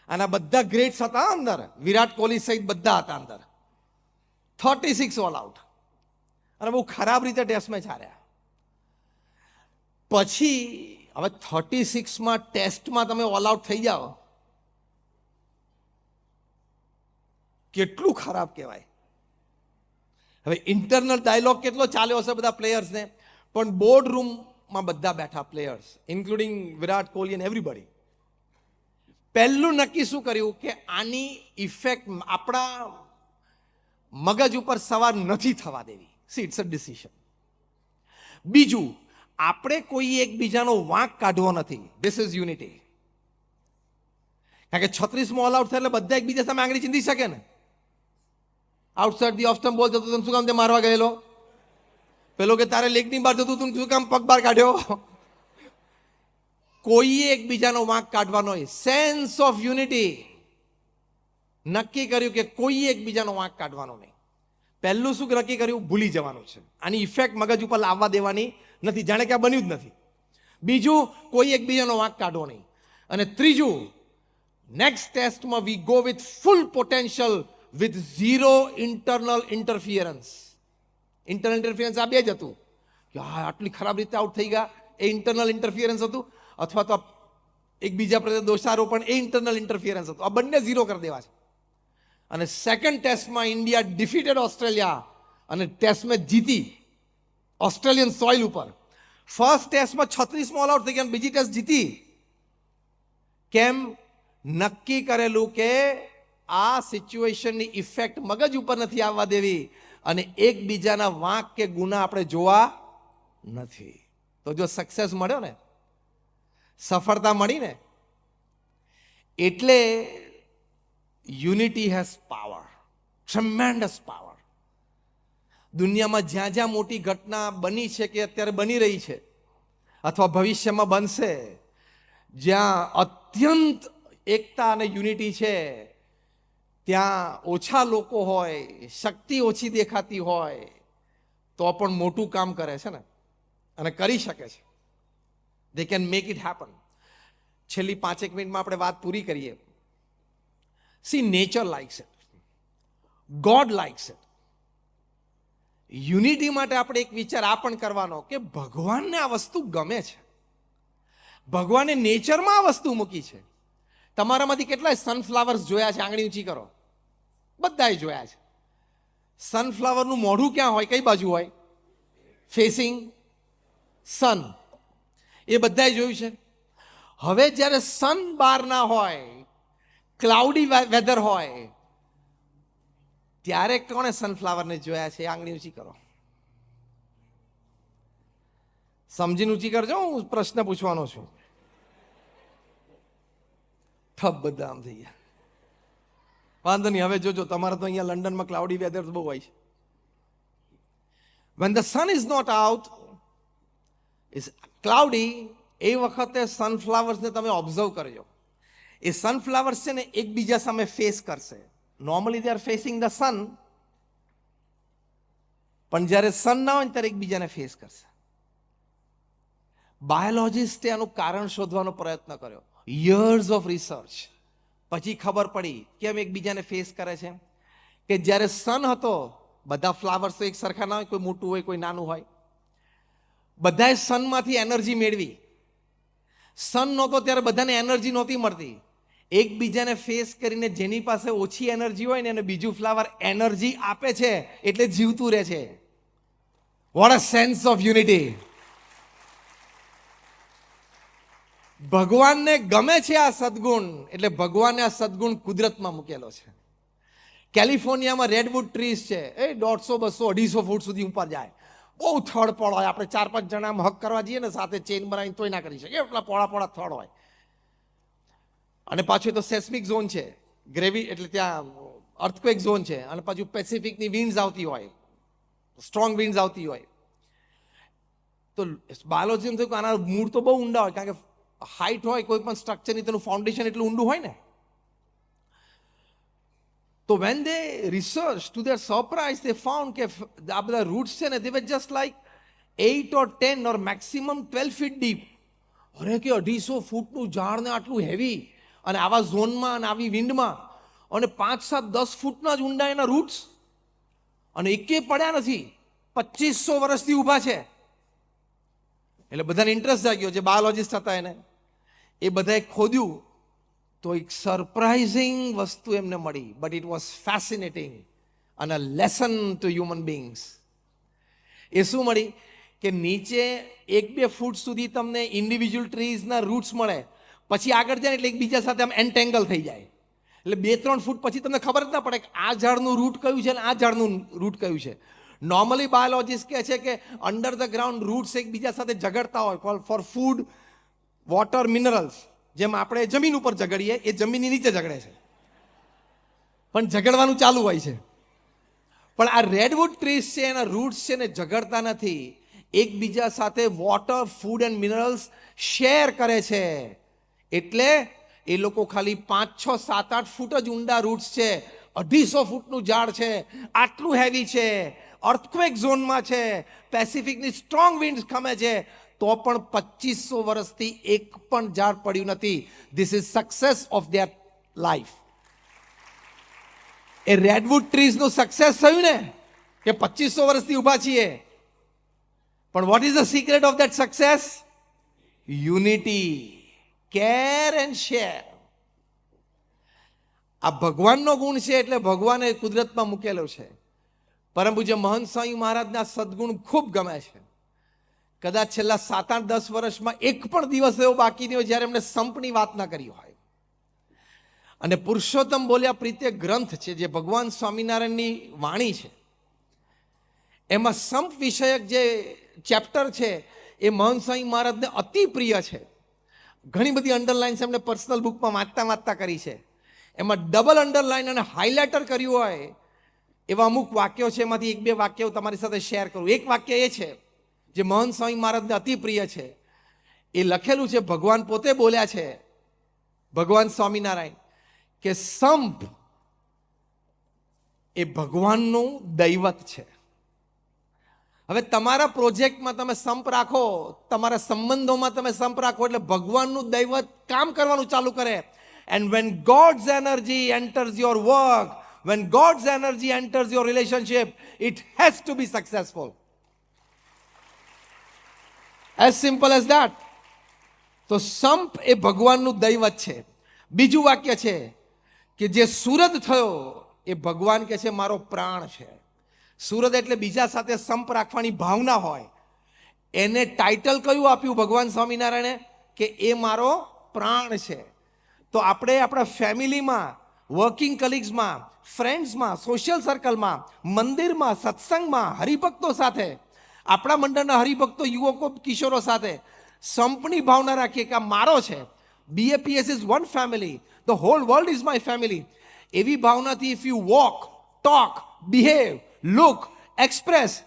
અને બધા ગ્રેટ્સ હતા અંદર, વિરાટ કોહલી સહિત બધા હતા અંદર. 36 ઓલ આઉટ અને બહુ ખરાબ રીતે ટેસ્ટ મેચ હાર્યા. પછી હવે 36માં ટેસ્ટમાં તમે ઓલ આઉટ થઈ જાઓ, કેટલું ખરાબ કહેવાય. હવે ઇન્ટરનલ ડાયલોગ કેટલો ચાલ્યો હશે બધા પ્લેયર્સને, પણ બોર્ડ રૂમમાં બધા બેઠા players including Virat Kohli and everybody. પહેલું નક્કી શું કર્યું કે આની ઇફેક્ટ આપણા મગજ ઉપર સવાર નથી થવા દેવી. See it's a decision. બીજું, આપણે કોઈ એકબીજાનો વાંક કાઢવો નથી. This is unity. કારણ કે 36મો ઓલ આઉટ થાય એટલે બધા એકબીજા સામે આંગળી ચીંધી શકે ને. આઉટસાઇડ ધી ઓફ સ્ટમ્પ બોલ જતો તું, શું કામ તે મારવા ગયેલો? પેલો કે તારે લેગની બહાર જતું તું, શું કામ પગ બહાર કાઢ્યો? કોઈએ એકબીજાનો વાંક કાઢવાનો હોય. Sense of unity. નક્કી કર્યું કે કોઈએ એકબીજાનો વાંક કાઢવાનો નહીં. પહેલું શું નક્કી કર્યું? ભૂલી જવાનું છે. આની ઇફેક્ટ મગજ ઉપર લાવવા દેવાની નથી, જાણે કે આ બન્યું જ નથી. બીજું, કોઈ એકબીજાનો વાંક કાઢવો નહીં. અને ત્રીજું, નેક્સ્ટ ટેસ્ટમાં we go with full potential with zero internal interference. Internal interference આ બે જ હતું કે હા આટલી ખરાબ રીતે આઉટ થઈ ગયા, એ ઇન્ટરનલ ઇન્ટરફિયરન્સ હતું. અથવા તો એકબીજા પ્રત્યે દોષારોપણ, એ ઇન્ટરનલ ઇન્ટરફિયરન્સ હતું. આ બંને ઝીરો કરી દેવા છે. અને સેકન્ડ ટેસ્ટમાં ઇન્ડિયા ડિફીટેડ ઓસ્ટ્રેલિયા અને ટેસ્ટ મેચ જીતી ઓસ્ટ્રેલિયન સોઇલ ઉપર. ફર્સ્ટ ટેસ્ટમાં 36મો ઓલ આઉટ થઈ ગયા, બીજી ટેસ્ટ જીતી. કેમ? નક્કી કરેલું કે આ સિચ્યુએશનની ઇફેક્ટ મગજ ઉપર નથી આવવા દેવી અને એકબીજાના વાંક કે ગુના આપણે જોવા નથી. તો જો સક્સેસ મળ્યો ને, સફળતા મળી ને, એટલે unity has power, tremendous power. દુનિયામાં જ્યાં જ્યાં મોટી ઘટના બની છે કે અત્યારે બની રહી છે અથવા ભવિષ્યમાં બનશે, જ્યાં અત્યંત એકતા અને યુનિટી છે, ત્યાં ઓછા લોકો હોય, શક્તિ ઓછી દેખાતી હોય, તો પણ મોટું કામ કરે છે ને, અને કરી શકે છે. They can make it happen. છેલ્લી 5 મિનિટમાં આપણે વાત પૂરી કરીએ. C, nature likes it, God likes it. Unity માટે આપણે એક વિચાર આ પણ કરવાનો કે ભગવાનને આ વસ્તુ ગમે છે. ભગવાને નેચરમાં આ વસ્તુ મૂકી છે. તમારામાંથી કેટલાય સનફ્લાવર્સ જોયા છે? આંગળી ઊંચી કરો. બધાએ જોયા છે. સનફ્લાવરનું મોઢું ક્યાં હોય? કઈ બાજુ હોય? ફેસિંગ સન. એ બધાએ જોયું છે. હવે જ્યારે સન બહાર ના હોય, ક્લાઉડી વેધર હોય, ત્યારે કોણે સનફ્લાવરને જોયા છે? આંગળી ઊંચી કરો. સમજીને ઊંચી કરજો, હું પ્રશ્ન પૂછવાનો છું. ઠપ બધા આમ થઈ ગયા. વાંધો નહીં, હવે જોજો, તમારે તો અહીંયા લંડનમાં ક્લાઉડી વેધર બહુ હોય છે. when the sun is not out, is cloudy, એ વખતે સનફ્લાવર્સને તમે ઓબ્ઝર્વ કરજો. એ સનફ્લાવર્સ છે ને એકબીજા સામે ફેસ કરશે. Normally they are facing the sun, પણ જ્યારે સન ના હોય ને ત્યારે એકબીજાને ફેસ કરશે. બાયોલોજિસ્ટે આનું કારણ શોધવાનો પ્રયત્ન કર્યો, યર્સ ઓફ રિસર્ચ. પછી ખબર પડી કેમ એકબીજાને ફેસ કરે છે. કે જ્યારે સન હતો, બધા ફ્લાવર્સ તો એક સરખા ના હોય, કોઈ મોટું હોય, કોઈ નાનું હોય. બધાએ સનમાંથી એનર્જી મેળવી. સન નહોતો ત્યારે બધાને એનર્જી નહોતી મળતી. એકબીજાને ફેસ કરીને જેની પાસે ઓછી એનર્જી હોય ને એને બીજું ફ્લાવર એનર્જી આપે છે, એટલે જીવતું રહે છે. What a sense of unity. ભગવાનને ગમે છે આ સદગુણ, એટલે ભગવાને આ સદગુણ કુદરતમાં મૂકેલો છે. કેલિફોર્નિયામાં રેડવુડ ટ્રીઝ છે, એ 150, 200, 250 ફૂટ સુધી ઉપર જાય. બહુ થડ પડ હોય. આપણે 4-5 જણા હક કરવા જઈએ ને સાથે ચેન બનાવીને તોય ના કરી શકીએ, એટલા પોળા થડ હોય. અને પાછું તો સેસ્મિક ઝોન છે, ગ્રેવી એટલે ત્યાં અર્થક્વેક ઝોન છે. અને પાછું પેસિફિકની વિન્ડ્સ આવતી હોય, સ્ટ્રોંગ વિન્ડ્સ આવતી હોય. તો બાયોલોજી થયું કે આના મૂળ તો બહુ ઊંડા હોય, કારણ કે હાઈટ હોય કોઈ પણ સ્ટ્રક્ચરની, તેનું ફાઉન્ડેશન એટલું ઊંડું હોય ને. તો when they research, to their surprise they found કે આ બધા રૂટ્સ છે ને, they were just like 8 or 10 or maximum 12 feet deep. અરે કે 250 ફૂટનું ઝાડ ને આટલું હેવી, અને આવા ઝોનમાં અને આવી વિન્ડમાં, અને 5, 7, 10 ફૂટના જ ઊંડા એના રૂટ્સ, અને એકે પડ્યા નથી. 2500 વર્ષથી ઊભા છે. એટલે બધાને ઇન્ટરેસ્ટ જાગ્યો, જે બાયોલોજિસ્ટ હતા એને. એ બધાએ ખોદ્યું તો એક સરપ્રાઇઝિંગ વસ્તુ એમને મળી. બટ ઇટ વોઝ ફેસિનેટિંગ અને લેસન ટુ હ્યુમન બીંગ્સ. એ શું મળી કે નીચે 1-2 ફૂટ સુધી તમને ઇન્ડિવિજ્યુઅલ ટ્રીઝના રૂટ્સ મળે, પછી આગળ જાય એટલે એકબીજા સાથે આમ એન્ટેંગલ થઈ જાય, એટલે 2-3 ફૂટ પછી તમને ખબર જ ના પડે કે આ ઝાડનું રૂટ કયું છે અને આ ઝાડનું રૂટ કયું છે. નોર્મલી બાયોલોજીસ્ટ કહે છે કે અંડર ધ ગ્રાઉન્ડ રૂટ્સ એકબીજા સાથે ઝઘડતા હોય ફોર ફૂડ, વોટર, મિનરલ્સ. જેમ આપણે જમીન ઉપર ઝઘડીએ એ જમીનની નીચે ઝઘડે છે, પણ ઝઘડવાનું ચાલુ હોય છે. પણ આ રેડવુડ ટ્રીઝ છે એના રૂટ્સ છે ને ઝઘડતા નથી, એકબીજા સાથે water, food and minerals share કરે છે. એટલે એ લોકો ખાલી 5, 6, 7, 8 ફૂટ જ ઊંડા રૂટ્સ છે, 250 ફૂટનું ઝાડ છે, આટલું હેવી છે, અર્થક્વેક ઝોનમાં છે, પેસિફિકની સ્ટ્રોંગ વિન્ડ્સ ખમે છે, તો પણ 2500 વર્ષથી એક પણ ઝાડ પડ્યું નથી. This is success of their life. એ રેડવુડ ટ્રીઝનું સક્સેસ થયું ને કે 2500 વર્ષથી ઊભા છીએ. પણ what is the secret of that success? Unity, care and share. આ ભગવાનનો ગુણ છે, એટલે ભગવાને કુદરતમાં મૂકેલો છે. પરમ પૂજ્ય મહંત સ્વામી મહારાજના સદગુણ ખૂબ ગમે છે. કદાચ છેલ્લા 7, 8, 10 વર્ષમાં એક પણ દિવસ એવો બાકી નહીં હોય જ્યારે એમણે સંપની વાત ના કરી હોય. અને પુરુષોત્તમ બોલ્યા પ્રીત્ય ગ્રંથ છે જે ભગવાન સ્વામિનારાયણની વાણી છે, એમાં સંપ વિષયક જે ચેપ્ટર છે એ મહંત સ્વામી મહારાજને અતિ પ્રિય છે. ઘણી બધી અંડરલાઇન્સ એમને પર્સનલ બુકમાં વાંચતા કરી છે. એમાં ડબલ અંડરલાઇન અને હાઇલાઇટર કર્યું હોય એવા અમુક વાક્યો છે. એમાંથી 1-2 વાક્યો તમારી સાથે શેર કરું. એક વાક્ય એ છે જે મહંત સ્વામી મહારાજને અતિ પ્રિય છે. એ લખેલું છે, ભગવાન પોતે બોલ્યા છે, ભગવાન સ્વામિનારાયણ, કે સંપ એ ભગવાનનું દૈવત છે. હવે તમારા પ્રોજેક્ટમાં તમે સંપ રાખો, તમારા સંબંધોમાં તમે સંપ રાખો, એટલે ભગવાનનું દૈવત કામ કરવાનું ચાલુ કરે. And when God's energy enters your work, when God's energy enters your relationship, it has to be successful. As simple as that. તો સંપ એ ભગવાનનું દૈવત છે. બીજું વાક્ય છે કે જે સુરદ થયો એ ભગવાન કે છે મારો પ્રાણ છે. સુરદ એટલે બીજા સાથે સંપ રાખવાની ભાવના હોય. એને ટાઇટલ કયું આપ્યું ભગવાન સ્વામિનારાયણે? કે એ મારો પ્રાણ છે. તો આપણે આપણા ફેમિલીમાં, વર્કિંગ કલીગ્સમાં, ફ્રેન્ડ્સમાં, સોશિયલ સર્કલમાં, મંદિરમાં, સત્સંગમાં, હરિભક્તો સાથે, આપણા મંડળના હરિભક્તો, યુવકો, કિશોરો સાથે સંપની ભાવના રાખીએ કે આ મારો છે. BAPS is one family, the whole world is my family. એવી ભાવનાથી if you walk, talk, behave, look, express,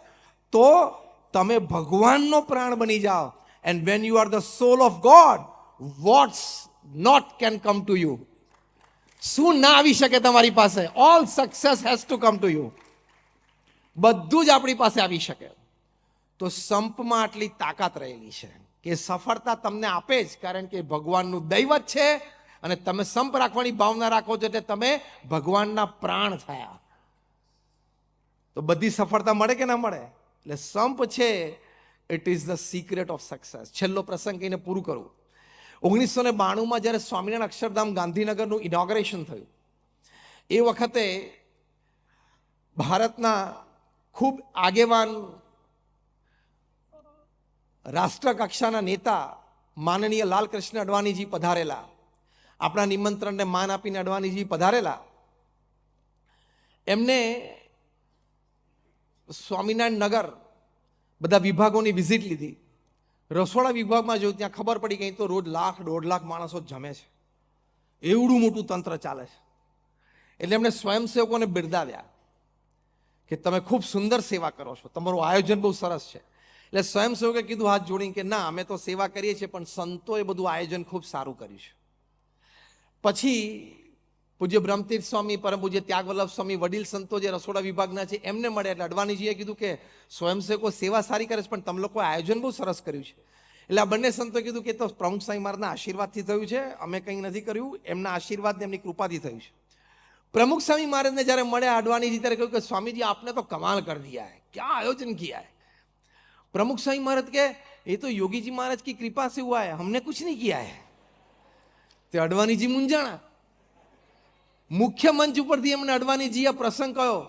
તો તમે ભગવાનનો પ્રાણ બની જાઓ. And when you are the soul of God, what's not can come to you. શું ના આવી શકે તમારી પાસે? All success has to come to you. બધું જ આપણી પાસે આવી શકે. તો સંપમાં આટલી તાકાત રહેલી છે કે સફળતા તમને આપે જ, કારણ કે ભગવાનનું દૈવત છે અને તમે સંપ રાખવાની ભાવના રાખો છો એટલે તમે ભગવાનના પ્રાણ થયા. તો બધી સફળતા મળે કે ના મળે? એટલે સંપ છે, it is the secret of success. છેલ્લો પ્રસંગ કહીને પૂરું કરું. 1992માં જ્યારે સ્વામિનારાયણ અક્ષરધામ ગાંધીનગરનું ઇનોગ્રેશન થયું, એ વખતે ભારતના ખૂબ આગેવાન રાષ્ટ્ર કક્ષાના નેતા માનનીય લાલકૃષ્ણ અડવાણીજી પધારેલા. આપણા નિમંત્રણને માન આપીને અડવાણીજી પધારેલા. એમને સ્વામિનારાયણ નગર બધા વિભાગોની વિઝિટ લીધી. રસોડા વિભાગમાં જોયું, ત્યાં ખબર પડી ગઈ તો રોજ 1,00,000-1.5 લાખ માણસો જમે છે. એવડું મોટું તંત્ર ચાલે છે. એટલે એમણે સ્વયંસેવકોને બિરદાવ્યા કે તમે ખૂબ સુંદર સેવા કરો છો, તમારું આયોજન બહુ સરસ છે. એટલે સ્વયંસેવકે કીધું હાથ જોડીને કે ના, અમે તો સેવા કરીએ છીએ, પણ સંતોએ બધું આયોજન ખૂબ સારું કર્યું છે. પછી પૂજ્ય બ્રહ્મતીર્થ સ્વામી, પરમ પૂજ્ય ત્યાગવલ્લભ સ્વામી, વડીલ સંતો જે રસોડા વિભાગના છે એમને મળ્યા. એટલે અડવાણીજીએ કીધું કે સ્વયંસેવકો સેવા સારી કરે છે, પણ તમે લોકો આયોજન બહુ સરસ કર્યું છે. એટલે આ બંને સંતોએ કીધું કે તો પ્રમુખ સ્વામી મહારાજના આશીર્વાદથી થયું છે, અમે કંઈ નથી કર્યું, એમના આશીર્વાદ ને એમની કૃપાથી થયું છે. પ્રમુખ સ્વામી મહારાજને જ્યારે મળ્યા અડવાણીજી, ત્યારે કહ્યું કે સ્વામીજી આપને તો કમાલ કર દિયા है, क्या आयोजन किया है. प्रमुख स्वामी महाराज के ये तो योगी जी महाराज की कृपा से हुआ है, हमने कुछ नहीं किया है. तो अडवाणी जी मुंजाणा. मुख्य मंच ऊपर थी हमने अडवाणी जी આ પ્રસંગ કહ્યો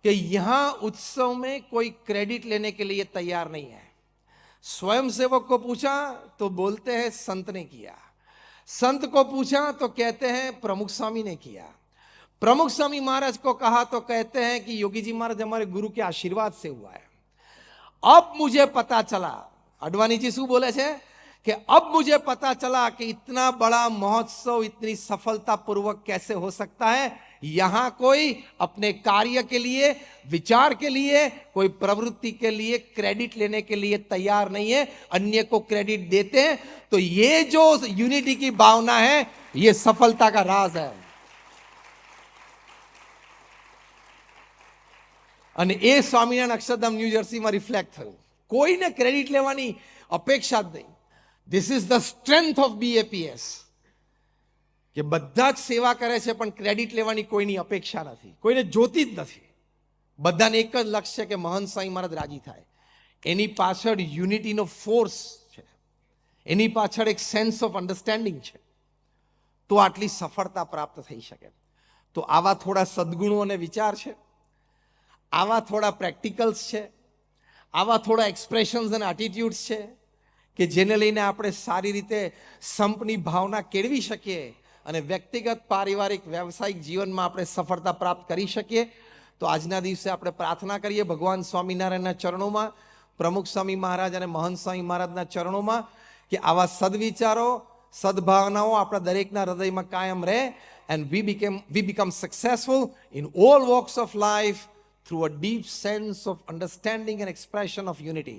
कि यहाँ उत्सव में कोई क्रेडिट लेने के लिए तैयार नहीं है. स्वयं सेवक को पूछा तो बोलते हैं संत ने किया, संत को पूछा तो कहते हैं प्रमुख स्वामी ने किया, प्रमुख स्वामी महाराज को कहा तो कहते हैं कि योगी जी महाराज हमारे गुरु के आशीर्वाद से हुआ है। अब मुझे पता चला, अडवाणी जी शू बोले छे कि अब मुझे पता चला कि इतना बड़ा महोत्सव इतनी सफलता पूर्वक कैसे हो सकता है। यहां कोई अपने कार्य के लिए, विचार के लिए, कोई प्रवृत्ति के लिए क्रेडिट लेने के लिए तैयार नहीं है, अन्य को क्रेडिट देते हैं। तो ये जो यूनिटी की भावना है, ये सफलता का राज है। અને એ સ્વામિનારાયણ અક્ષરધામ ન્યૂ જર્સીમાં રિફ્લેક્ટ થયું. કોઈને ક્રેડિટ લેવાની અપેક્ષા જ નહીં. This is the strength of BAPS, કે બધા જ સેવા કરે છે પણ ક્રેડિટ લેવાની કોઈની અપેક્ષા નથી, કોઈને જોતી જ નથી. બધાને એક જ લક્ષ્ય કે મહંત સ્વામી મહારાજ રાજી થાય. એની પાછળ યુનિટીનો ફોર્સ છે, એની પાછળ એક સેન્સ ઓફ અન્ડરસ્ટેન્ડિંગ છે, તો આટલી સફળતા પ્રાપ્ત થઈ શકે. તો આવા થોડા સદગુણો અને વિચાર છે, આવા થોડા પ્રેક્ટિકલ્સ છે, આવા થોડા એક્સપ્રેશન્સ અને એટીટ્યુડ્સ છે કે જેને લઈને આપણે સારી રીતે સંપની ભાવના કેળવી શકીએ અને વ્યક્તિગત, પારિવારિક, વ્યવસાયિક જીવનમાં આપણે સફળતા પ્રાપ્ત કરી શકીએ. તો આજના દિવસે આપણે પ્રાર્થના કરીએ ભગવાન સ્વામિનારાયણના ચરણોમાં, પ્રમુખ સ્વામી મહારાજ અને મહંત સ્વામી મહારાજના ચરણોમાં, કે આવા સદવિચારો, સદભાવનાઓ આપણા દરેકના હૃદયમાં કાયમ રહે. And we become successful in all walks of life through a deep sense of understanding and expression of unity.